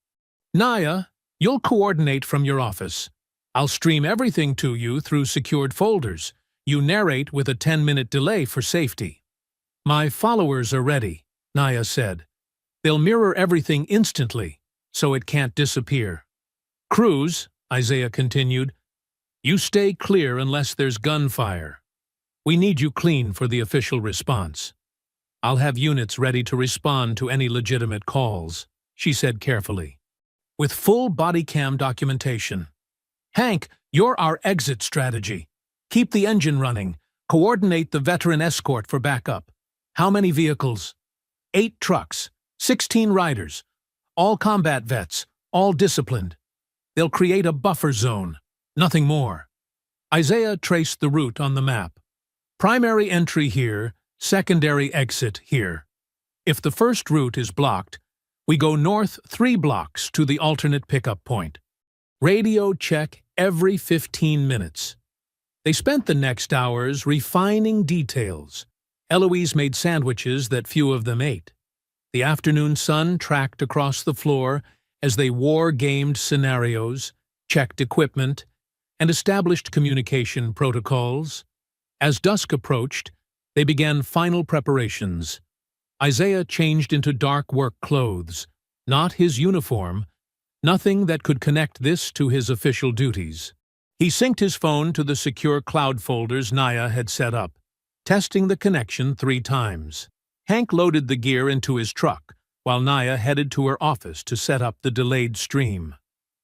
"Naya, you'll coordinate from your office. I'll stream everything to you through secured folders. You narrate with a 10-minute delay for safety." "My followers are ready," Naya said. "They'll mirror everything instantly, so it can't disappear." "Crews," Isaiah continued, "you stay clear unless there's gunfire. We need you clean for the official response. I'll have units ready to respond to any legitimate calls," she said carefully. "With full body cam documentation. Hank, you're our exit strategy. Keep the engine running. Coordinate the veteran escort for backup. How many vehicles?" 8 trucks, 16 riders. All combat vets, all disciplined. They'll create a buffer zone, nothing more." Isaiah traced the route on the map. "Primary entry here, secondary exit here. If the first route is blocked, we go north 3 blocks to the alternate pickup point. Radio check every 15 minutes. They spent the next hours refining details. Eloise made sandwiches that few of them ate. The afternoon sun tracked across the floor as they war-gamed scenarios, checked equipment, and established communication protocols. As dusk approached, they began final preparations. Isaiah changed into dark work clothes, not his uniform, nothing that could connect this to his official duties. He synced his phone to the secure cloud folders Naya had set up, testing the connection 3 times. Hank loaded the gear into his truck, while Naya headed to her office to set up the delayed stream.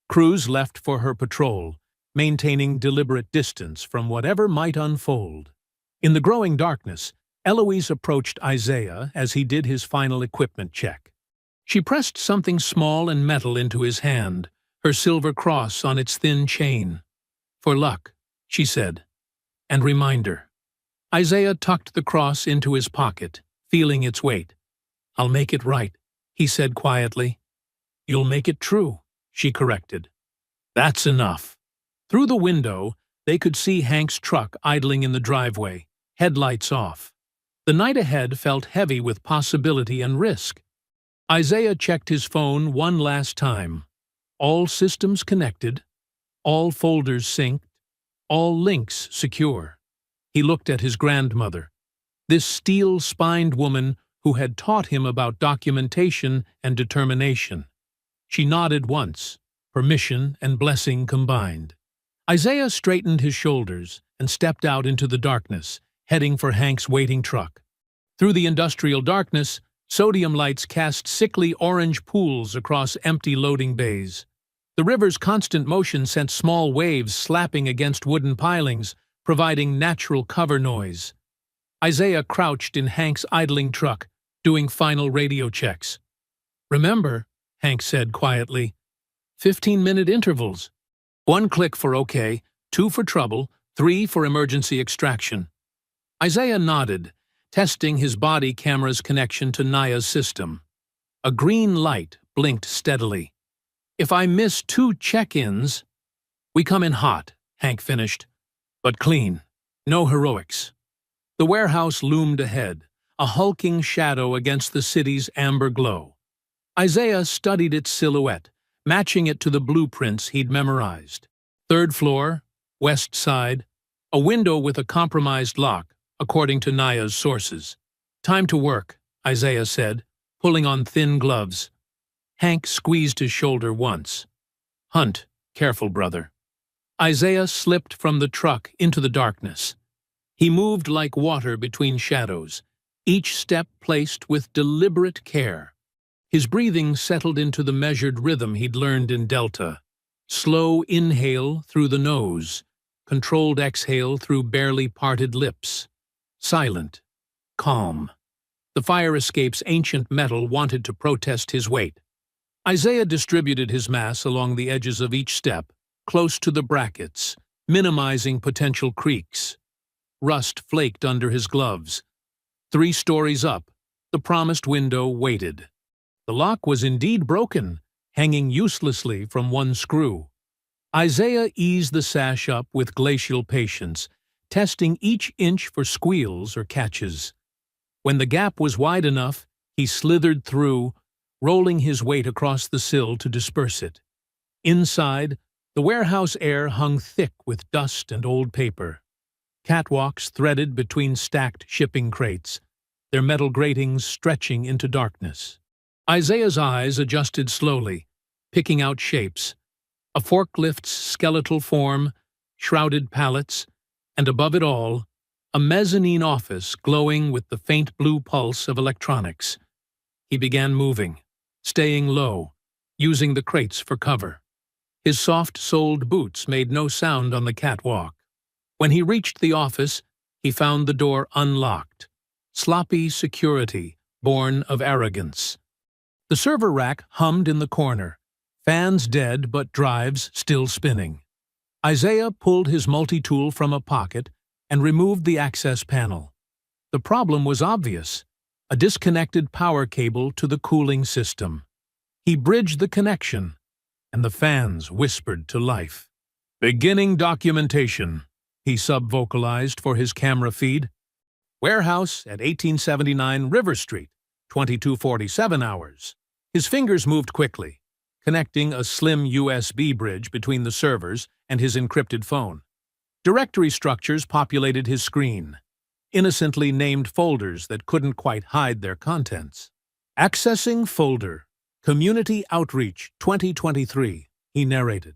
Cruz left for her patrol, maintaining deliberate distance from whatever might unfold. In the growing darkness, Eloise approached Isaiah as he did his final equipment check. She pressed something small and metal into his hand, her silver cross on its thin chain. "For luck," she said. "And reminder." Isaiah tucked the cross into his pocket, feeling its weight. "I'll make it right," he said quietly. "You'll make it true," she corrected. "That's enough." Through the window, they could see Hank's truck idling in the driveway, headlights off. The night ahead felt heavy with possibility and risk. Isaiah checked his phone one last time. All systems connected, all folders synced, all links secure. He looked at his grandmother, this steel-spined woman who had taught him about documentation and determination. She nodded once, permission and blessing combined. Isaiah straightened his shoulders and stepped out into the darkness, heading for Hank's waiting truck. Through the industrial darkness, sodium lights cast sickly orange pools across empty loading bays. The river's constant motion sent small waves slapping against wooden pilings, providing natural cover noise. Isaiah crouched in Hank's idling truck, doing final radio checks. "Remember," Hank said quietly, 15-minute intervals. 1 click for OK, 2 for trouble, 3 for emergency extraction. Isaiah nodded, testing his body camera's connection to Naya's system. A green light blinked steadily. "If I miss 2 check-ins..." "We come in hot," Hank finished. "But clean. No heroics." The warehouse loomed ahead, a hulking shadow against the city's amber glow. Isaiah studied its silhouette, matching it to the blueprints he'd memorized. 3rd floor, west side, a window with a compromised lock, according to Naya's sources. "Time to work," Isaiah said, pulling on thin gloves. Hank squeezed his shoulder once. "Hunt, careful, brother." Isaiah slipped from the truck into the darkness. He moved like water between shadows, each step placed with deliberate care. His breathing settled into the measured rhythm he'd learned in Delta. Slow inhale through the nose, controlled exhale through barely parted lips. Silent, calm. The fire escape's ancient metal wanted to protest his weight. Isaiah distributed his mass along the edges of each step, close to the brackets, minimizing potential creaks. Rust flaked under his gloves. 3 stories up, the promised window waited. The lock was indeed broken, hanging uselessly from 1 screw. Isaiah eased the sash up with glacial patience, testing each inch for squeals or catches. When the gap was wide enough, he slithered through, rolling his weight across the sill to disperse it. Inside, the warehouse air hung thick with dust and old paper. Catwalks threaded between stacked shipping crates, their metal gratings stretching into darkness. Isaiah's eyes adjusted slowly, picking out shapes. A forklift's skeletal form, shrouded pallets, and above it all, a mezzanine office glowing with the faint blue pulse of electronics. He began moving, staying low, using the crates for cover. His soft-soled boots made no sound on the catwalk. When he reached the office, he found the door unlocked. Sloppy security, born of arrogance. The server rack hummed in the corner, fans dead but drives still spinning. Isaiah pulled his multi-tool from a pocket and removed the access panel. The problem was obvious: a disconnected power cable to the cooling system. He bridged the connection, and the fans whispered to life. "Beginning documentation," he sub-vocalized for his camera feed. "Warehouse at 1879 River Street, 22:47 hours. His fingers moved quickly, connecting a slim USB bridge between the servers and his encrypted phone. Directory structures populated his screen, innocently named folders that couldn't quite hide their contents. Accessing folder, Community Outreach 2023, he narrated.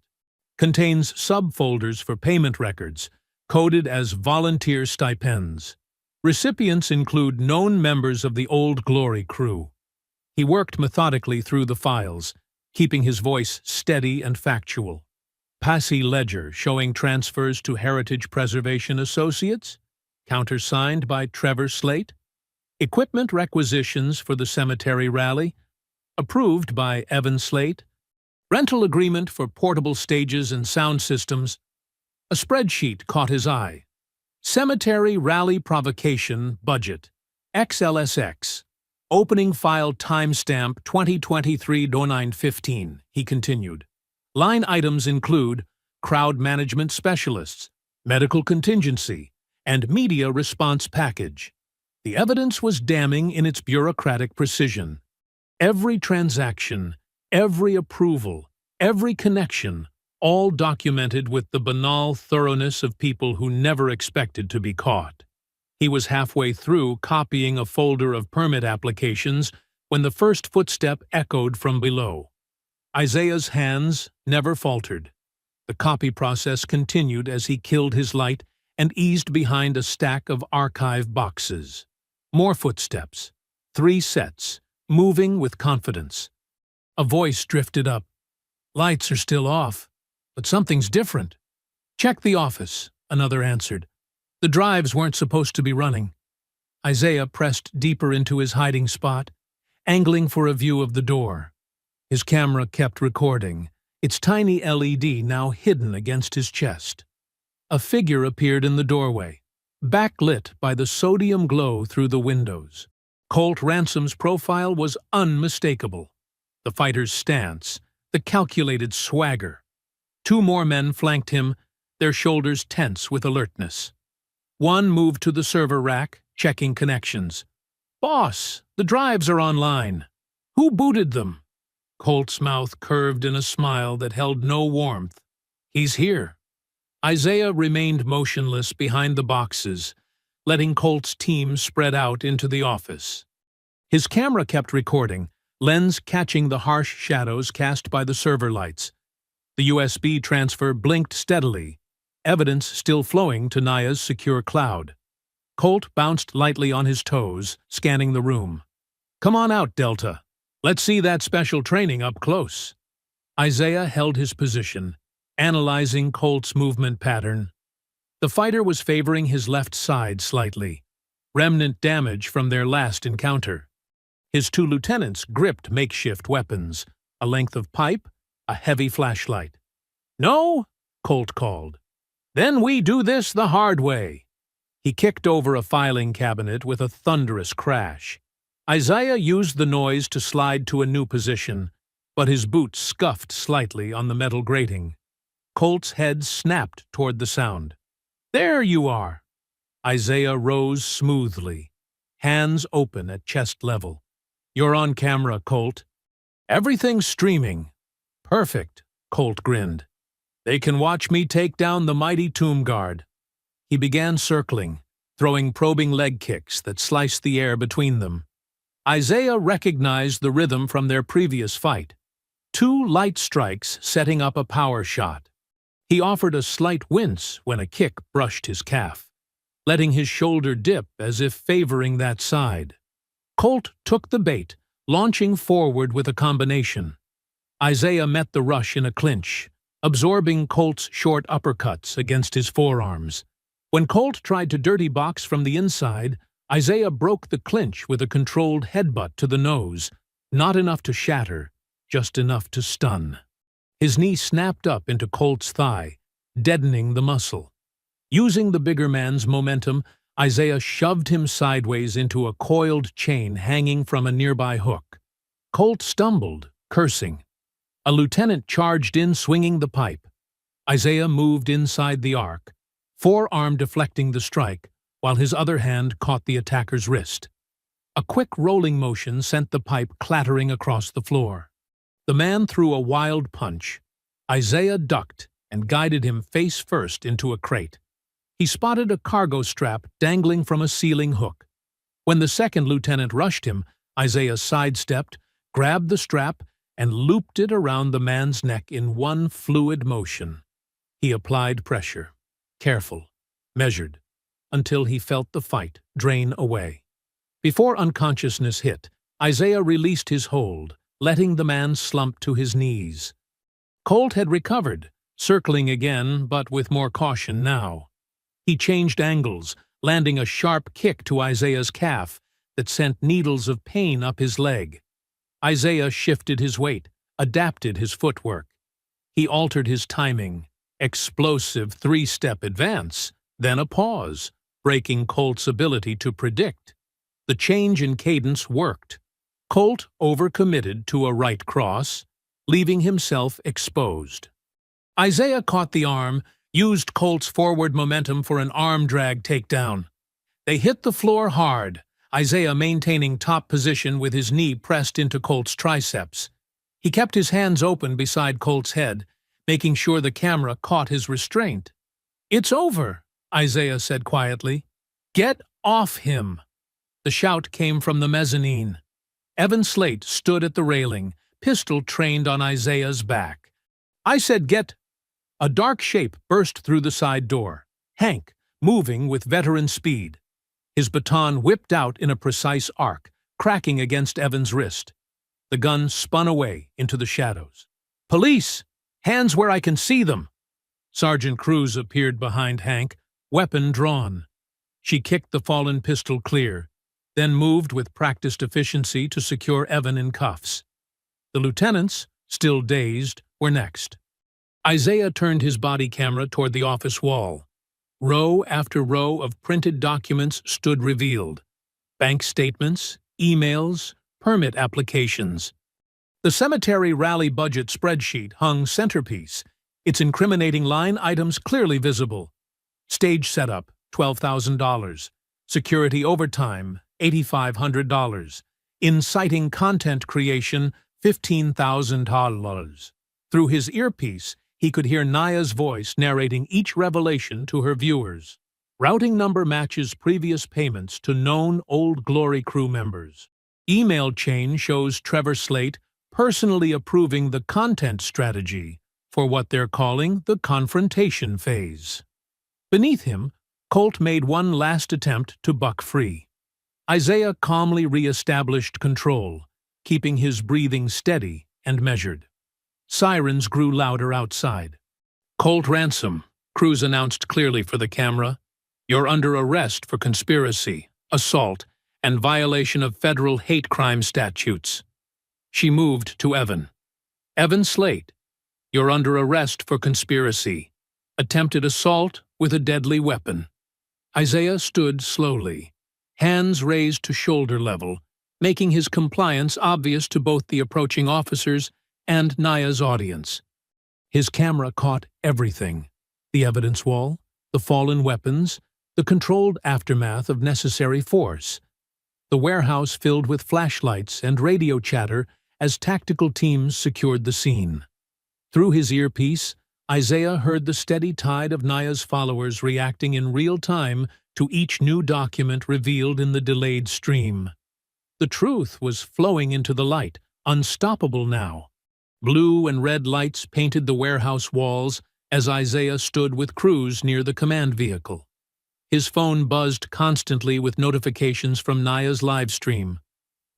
Contains subfolders for payment records, coded as volunteer stipends. Recipients include known members of the Old Glory crew. He worked methodically through the files, keeping his voice steady and factual. Passy ledger showing transfers to Heritage Preservation Associates, countersigned by Trevor Slate. Equipment requisitions for the cemetery rally, approved by Evan Slate. Rental agreement for portable stages and sound systems. A spreadsheet caught his eye. Cemetery Rally Provocation Budget, XLSX. Opening file timestamp 2023-09-15, he continued. Line items include crowd management specialists, medical contingency, and media response package. The evidence was damning in its bureaucratic precision. Every transaction, every approval, every connection, all documented with the banal thoroughness of people who never expected to be caught. He was halfway through copying a folder of permit applications when the first footstep echoed from below. Isaiah's hands never faltered. The copy process continued as he killed his light and eased behind a stack of archive boxes. More footsteps. 3 sets, moving with confidence. A voice drifted up. Lights are still off, but something's different. Check the office, another answered. The drives weren't supposed to be running. Isaiah pressed deeper into his hiding spot, angling for a view of the door. His camera kept recording, its tiny LED now hidden against his chest. A figure appeared in the doorway, backlit by the sodium glow through the windows. Colt Ransom's profile was unmistakable. The fighter's stance, the calculated swagger. 2 more men flanked him, their shoulders tense with alertness. One moved to the server rack, checking connections. "Boss, the drives are online. Who booted them?" Colt's mouth curved in a smile that held no warmth. "He's here." Isaiah remained motionless behind the boxes, letting Colt's team spread out into the office. His camera kept recording, lens catching the harsh shadows cast by the server lights. The USB transfer blinked steadily, evidence still flowing to Naya's secure cloud. Colt bounced lightly on his toes, scanning the room. "Come on out, Delta. Let's see that special training up close." Isaiah held his position, analyzing Colt's movement pattern. The fighter was favoring his left side slightly, remnant damage from their last encounter. His 2 lieutenants gripped makeshift weapons, a length of pipe, a heavy flashlight. "No?" Colt called. "Then we do this the hard way." He kicked over a filing cabinet with a thunderous crash. Isaiah used the noise to slide to a new position, but his boots scuffed slightly on the metal grating. Colt's head snapped toward the sound. "There you are." Isaiah rose smoothly, hands open at chest level. "You're on camera, Colt." "Everything's streaming." "Perfect," Colt grinned. "They can watch me take down the mighty tomb guard." He began circling, throwing probing leg kicks that sliced the air between them. Isaiah recognized the rhythm from their previous fight. 2 light strikes setting up a power shot. He offered a slight wince when a kick brushed his calf, letting his shoulder dip as if favoring that side. Colt took the bait, launching forward with a combination. Isaiah met the rush in a clinch, absorbing Colt's short uppercuts against his forearms. When Colt tried to dirty box from the inside, Isaiah broke the clinch with a controlled headbutt to the nose, not enough to shatter, just enough to stun. His knee snapped up into Colt's thigh, deadening the muscle. Using the bigger man's momentum, Isaiah shoved him sideways into a coiled chain hanging from a nearby hook. Colt stumbled, cursing. A lieutenant charged in, swinging the pipe. Isaiah moved inside the arc, forearm deflecting the strike, while his other hand caught the attacker's wrist. A quick rolling motion sent the pipe clattering across the floor. The man threw a wild punch. Isaiah ducked and guided him face first into a crate. He spotted a cargo strap dangling from a ceiling hook. When the second lieutenant rushed him, Isaiah sidestepped, grabbed the strap, and looped it around the man's neck in one fluid motion. He applied pressure, careful, measured, until he felt the fight drain away. Before unconsciousness hit, Isaiah released his hold, letting the man slump to his knees. Colt had recovered, circling again, but with more caution now. He changed angles, landing a sharp kick to Isaiah's calf that sent needles of pain up his leg. Isaiah shifted his weight, adapted his footwork. He altered his timing, explosive three-step advance, then a pause, breaking Colt's ability to predict. The change in cadence worked. Colt overcommitted to a right cross, leaving himself exposed. Isaiah caught the arm, used Colt's forward momentum for an arm drag takedown. They hit the floor hard, Isaiah maintaining top position with his knee pressed into Colt's triceps. He kept his hands open beside Colt's head, making sure the camera caught his restraint. "It's over," Isaiah said quietly. "Get off him." The shout came from the mezzanine. Evan Slate stood at the railing, pistol trained on Isaiah's back. "I said get—" A dark shape burst through the side door. Hank, moving with veteran speed. His baton whipped out in a precise arc, cracking against Evan's wrist. The gun spun away into the shadows. "Police! Hands where I can see them!" Sergeant Cruz appeared behind Hank, weapon drawn. She kicked the fallen pistol clear, then moved with practiced efficiency to secure Evan in cuffs. The lieutenants, still dazed, were next. Isaiah turned his body camera toward the office wall. Row after row of printed documents stood revealed. Bank statements, emails, permit applications. The cemetery rally budget spreadsheet hung centerpiece, its incriminating line items clearly visible. Stage setup, $12,000. Security overtime, $8,500. Inciting content creation, $15,000. Through his earpiece, he could hear Naya's voice narrating each revelation to her viewers. Routing number matches previous payments to known Old Glory crew members. Email chain shows Trevor Slate personally approving the content strategy for what they're calling the confrontation phase. Beneath him, Colt made one last attempt to buck free. Isaiah calmly re-established control, keeping his breathing steady and measured. Sirens grew louder outside. "Colt Ransom," Cruz announced clearly for the camera. "You're under arrest for conspiracy, assault, and violation of federal hate crime statutes." She moved to Evan. "Evan Slate, you're under arrest for conspiracy, attempted assault with a deadly weapon." Isaiah stood slowly, hands raised to shoulder level, making his compliance obvious to both the approaching officers and Naya's audience. His camera caught everything: the evidence wall, the fallen weapons, the controlled aftermath of necessary force, the warehouse filled with flashlights and radio chatter as tactical teams secured the scene. Through his earpiece, Isaiah heard the steady tide of Naya's followers reacting in real time to each new document revealed in the delayed stream. The truth was flowing into the light, unstoppable now. Blue and red lights painted the warehouse walls as Isaiah stood with Cruz near the command vehicle. His phone buzzed constantly with notifications from Naya's live stream.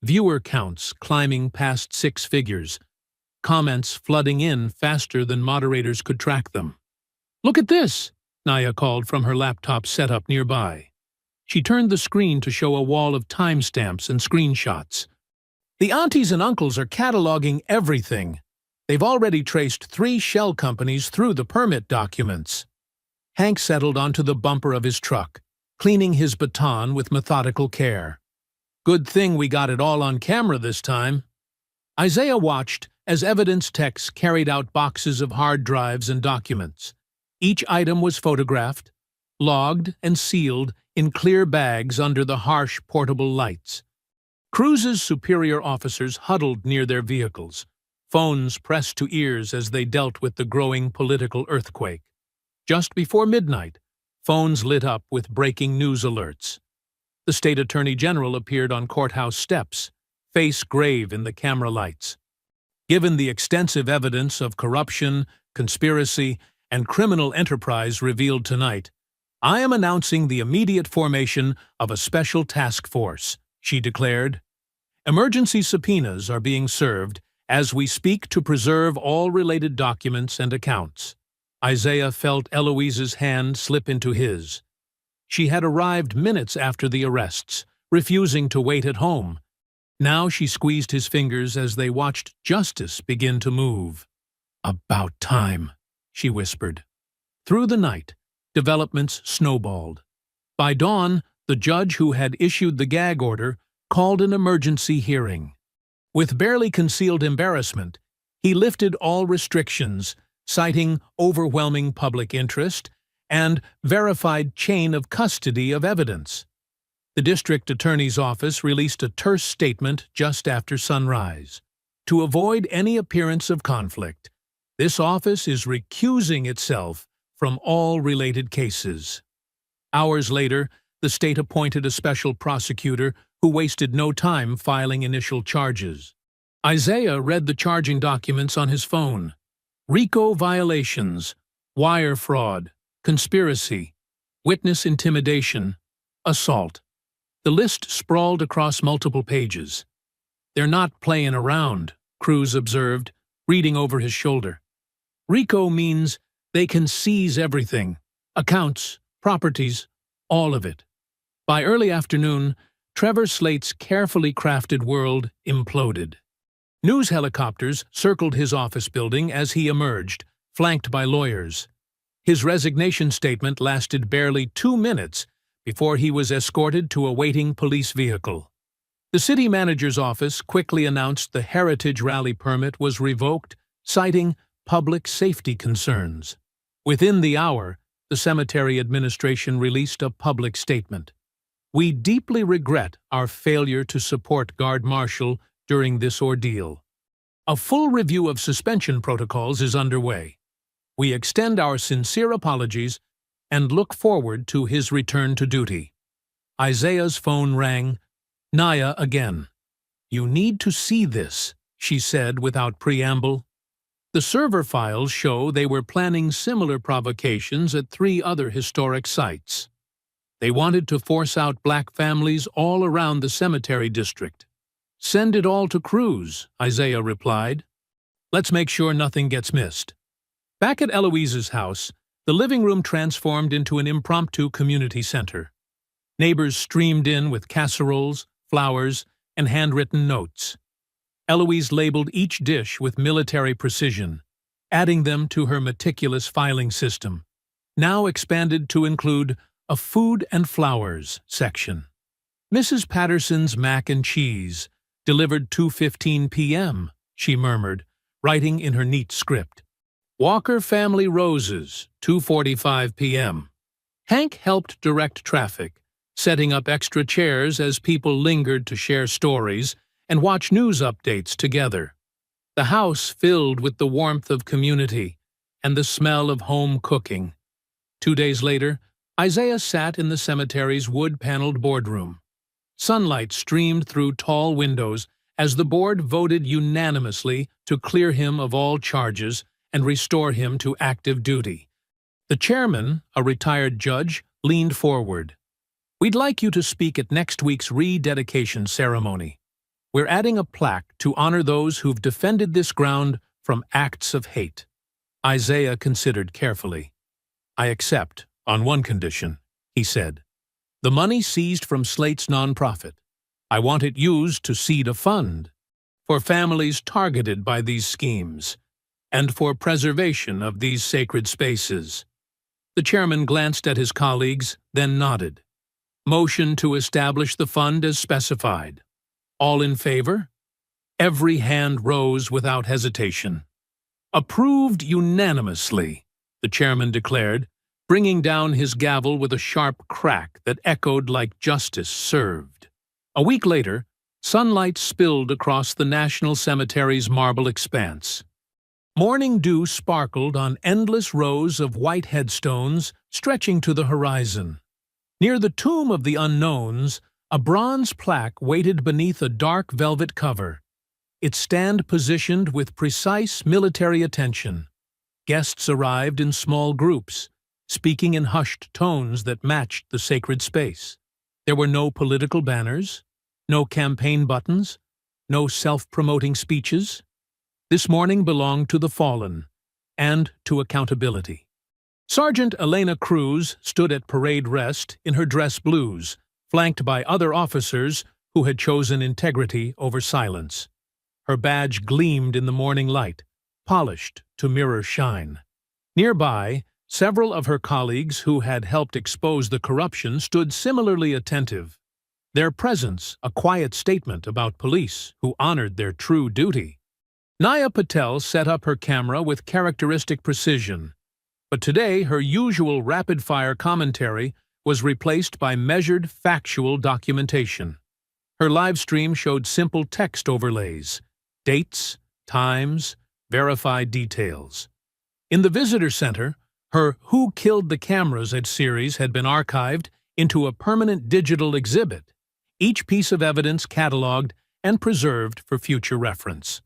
Viewer counts climbing past 6 figures. Comments flooding in faster than moderators could track them. "Look at this," Naya called from her laptop setup nearby. She turned the screen to show a wall of timestamps and screenshots. "The aunties and uncles are cataloging everything. They've already traced 3 shell companies through the permit documents." Hank settled onto the bumper of his truck, cleaning his baton with methodical care. "Good thing we got it all on camera this time." Isaiah watched as evidence techs carried out boxes of hard drives and documents. Each item was photographed, logged, and sealed in clear bags under the harsh portable lights. Cruz's superior officers huddled near their vehicles, phones pressed to ears as they dealt with the growing political earthquake. Just before midnight, phones lit up with breaking news alerts. The state attorney general appeared on courthouse steps, face grave in the camera lights. Given the extensive evidence of corruption, conspiracy, and criminal enterprise revealed tonight, I am announcing the immediate formation of a special task force, she declared. Emergency subpoenas are being served as we speak to preserve all related documents and accounts. Isaiah felt Eloise's hand slip into his. She had arrived minutes after the arrests, refusing to wait at home. Now she squeezed his fingers as they watched justice begin to move. "About time," she whispered. Through the night, developments snowballed. By dawn, the judge who had issued the gag order called an emergency hearing. With barely concealed embarrassment, he lifted all restrictions, citing overwhelming public interest and verified chain of custody of evidence. The district attorney's office released a terse statement just after sunrise. To avoid any appearance of conflict, this office is recusing itself from all related cases. Hours later, the state appointed a special prosecutor who wasted no time filing initial charges. Isaiah read the charging documents on his phone. RICO violations, wire fraud, conspiracy, witness intimidation, assault. The list sprawled across multiple pages. "They're not playing around," Cruz observed, reading over his shoulder. "RICO means they can seize everything, accounts, properties, all of it." By early afternoon, Trevor Slate's carefully crafted world imploded. News helicopters circled his office building as he emerged, flanked by lawyers. His resignation statement lasted barely 2 minutes before he was escorted to a waiting police vehicle. The city manager's office quickly announced the Heritage Rally permit was revoked, citing public safety concerns. Within the hour, the cemetery administration released a public statement. "We deeply regret our failure to support Guard Marshal during this ordeal. A full review of suspension protocols is underway. We extend our sincere apologies and look forward to his return to duty." Isaiah's phone rang. Naya again. "You need to see this," she said without preamble. The server files show they were planning similar provocations at 3 other historic sites. They wanted to force out black families all around the cemetery district. "Send it all to Cruz," Isaiah replied. "Let's make sure nothing gets missed." Back at Eloise's house, the living room transformed into an impromptu community center. Neighbors streamed in with casseroles, flowers, and handwritten notes. Eloise labeled each dish with military precision, adding them to her meticulous filing system, now expanded to include a food and flowers section. "Mrs. Patterson's mac and cheese, delivered 2:15 p.m., she murmured, writing in her neat script. "Walker family roses, 2:45 p.m. Hank helped direct traffic, setting up extra chairs as people lingered to share stories and watch news updates together. The house filled with the warmth of community and the smell of home cooking. 2 days later, Isaiah sat in the cemetery's wood-paneled boardroom. Sunlight streamed through tall windows as the board voted unanimously to clear him of all charges and restore him to active duty. The chairman, a retired judge, leaned forward. "We'd like you to speak at next week's rededication ceremony. We're adding a plaque to honor those who've defended this ground from acts of hate." Isaiah considered carefully. "I accept, on one condition," he said. "The money seized from Slate's nonprofit. I want it used to seed a fund for families targeted by these schemes and for preservation of these sacred spaces." The chairman glanced at his colleagues, then nodded. "Motion to establish the fund as specified. All in favor?" Every hand rose without hesitation. "Approved unanimously," the chairman declared, bringing down his gavel with a sharp crack that echoed like justice served. A week later, Sunlight spilled across the National Cemetery's marble expanse. Morning dew sparkled on endless rows of white headstones stretching to the horizon. Near the tomb of the unknowns, a bronze plaque waited beneath a dark velvet cover, its stand positioned with precise military attention. Guests arrived in small groups, speaking in hushed tones that matched the sacred space. There were no political banners, no campaign buttons, no self-promoting speeches. This mourning belonged to the fallen and to accountability. Sergeant Elena Cruz stood at parade rest in her dress blues, flanked by other officers who had chosen integrity over silence. Her badge gleamed in the morning light, polished to mirror shine. Nearby, several of her colleagues who had helped expose the corruption stood similarly attentive, their presence a quiet statement about police who honored their true duty. Naya Patel set up her camera with characteristic precision, but today her usual rapid-fire commentary was replaced by measured, factual documentation. Her live stream showed simple text overlays, dates, times, verified details. In the visitor center, her Who Killed the Cameras series had been archived into a permanent digital exhibit, each piece of evidence cataloged and preserved for future reference.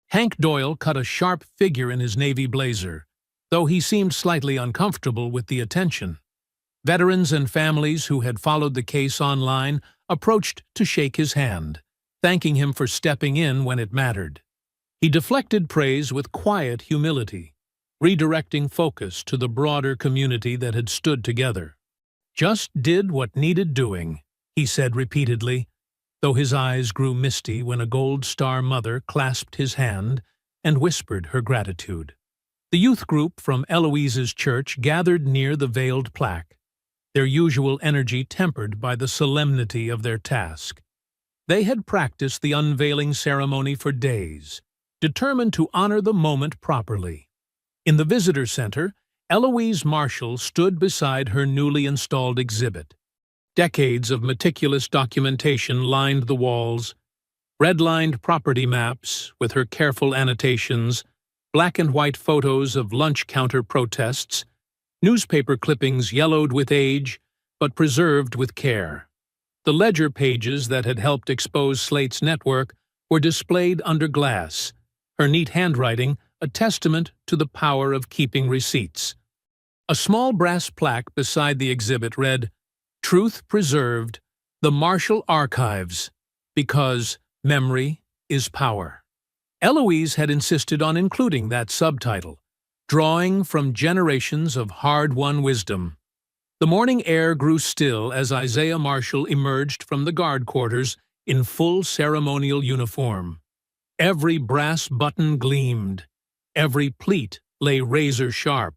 Hank Doyle cut a sharp figure in his navy blazer, though he seemed slightly uncomfortable with the attention. Veterans and families who had followed the case online approached to shake his hand, thanking him for stepping in when it mattered. He deflected praise with quiet humility, redirecting focus to the broader community that had stood together. "Just did what needed doing," he said repeatedly, though his eyes grew misty when a Gold Star mother clasped his hand and whispered her gratitude. The youth group from Eloise's church gathered near the veiled plaque, their usual energy tempered by the solemnity of their task. They had practiced the unveiling ceremony for days, determined to honor the moment properly. In the visitor center, Eloise Marshall stood beside her newly installed exhibit. Decades of meticulous documentation lined the walls, red-lined property maps with her careful annotations, black and white photos of lunch counter protests, newspaper clippings yellowed with age but preserved with care. The ledger pages that had helped expose Slate's network were displayed under glass, her neat handwriting a testament to the power of keeping receipts. A small brass plaque beside the exhibit read, "Truth Preserved, the Marshall Archives, because memory is power." Eloise had insisted on including that subtitle, drawing from generations of hard-won wisdom. The morning air grew still as Isaiah Marshall emerged from the guard quarters in full ceremonial uniform. Every brass button gleamed, every pleat lay razor-sharp.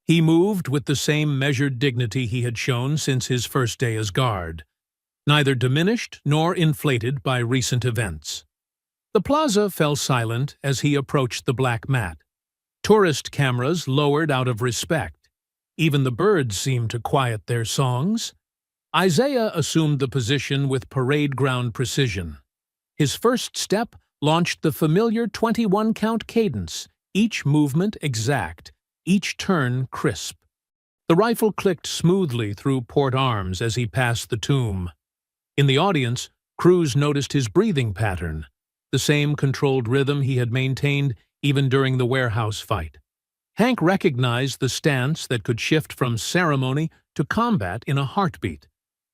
He moved with the same measured dignity he had shown since his first day as guard, neither diminished nor inflated by recent events. The plaza fell silent as he approached the black mat. Tourist cameras lowered out of respect. Even the birds seemed to quiet their songs. Isaiah assumed the position with parade ground precision. His first step launched the familiar 21-count cadence, each movement exact, each turn crisp. The rifle clicked smoothly through port arms as he passed the tomb. In the audience, Cruz noticed his breathing pattern, the same controlled rhythm he had maintained even during the warehouse fight. Hank recognized the stance that could shift from ceremony to combat in a heartbeat,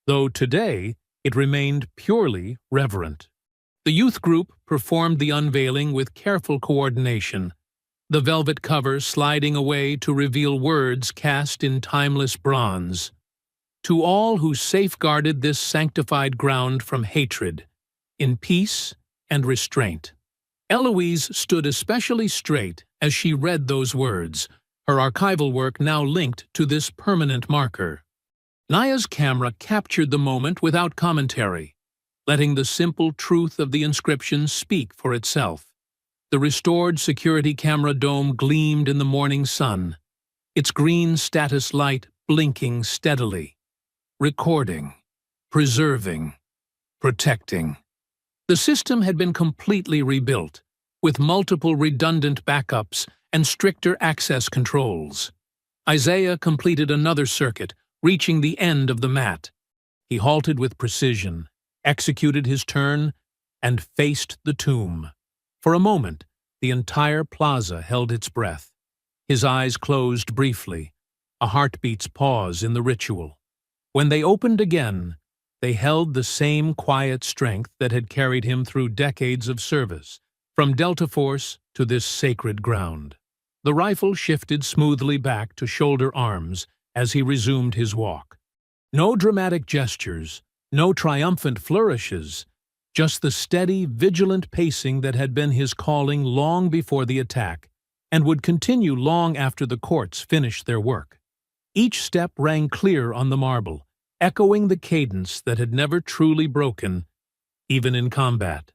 though today it remained purely reverent. The youth group performed the unveiling with careful coordination, the velvet cover sliding away to reveal words cast in timeless bronze. To all who safeguarded this sanctified ground from hatred, in peace and restraint. Eloise stood especially straight as she read those words, her archival work now linked to this permanent marker. Naya's camera captured the moment without commentary, letting the simple truth of the inscription speak for itself. The restored security camera dome gleamed in the morning sun, its green status light blinking steadily. Recording, preserving, protecting. The system had been completely rebuilt, with multiple redundant backups and stricter access controls. Isaiah completed another circuit, reaching the end of the mat. He halted with precision, executed his turn, and faced the tomb. For a moment, the entire plaza held its breath. His eyes closed briefly, a heartbeat's pause in the ritual. When they opened again, they held the same quiet strength that had carried him through decades of service, from Delta Force to this sacred ground. The rifle shifted smoothly back to shoulder arms as he resumed his walk. No dramatic gestures, no triumphant flourishes, just the steady, vigilant pacing that had been his calling long before the attack, and would continue long after the courts finished their work. Each step rang clear on the marble, echoing the cadence that had never truly broken, even in combat.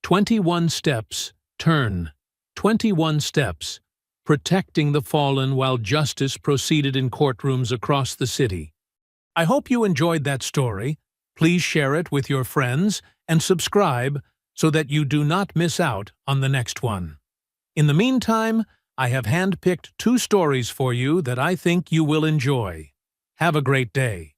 21 steps, turn. 21 steps, protecting the fallen while justice proceeded in courtrooms across the city. I hope you enjoyed that story. Please share it with your friends and subscribe so that you do not miss out on the next one. In the meantime, I have handpicked 2 stories for you that I think you will enjoy. Have a great day.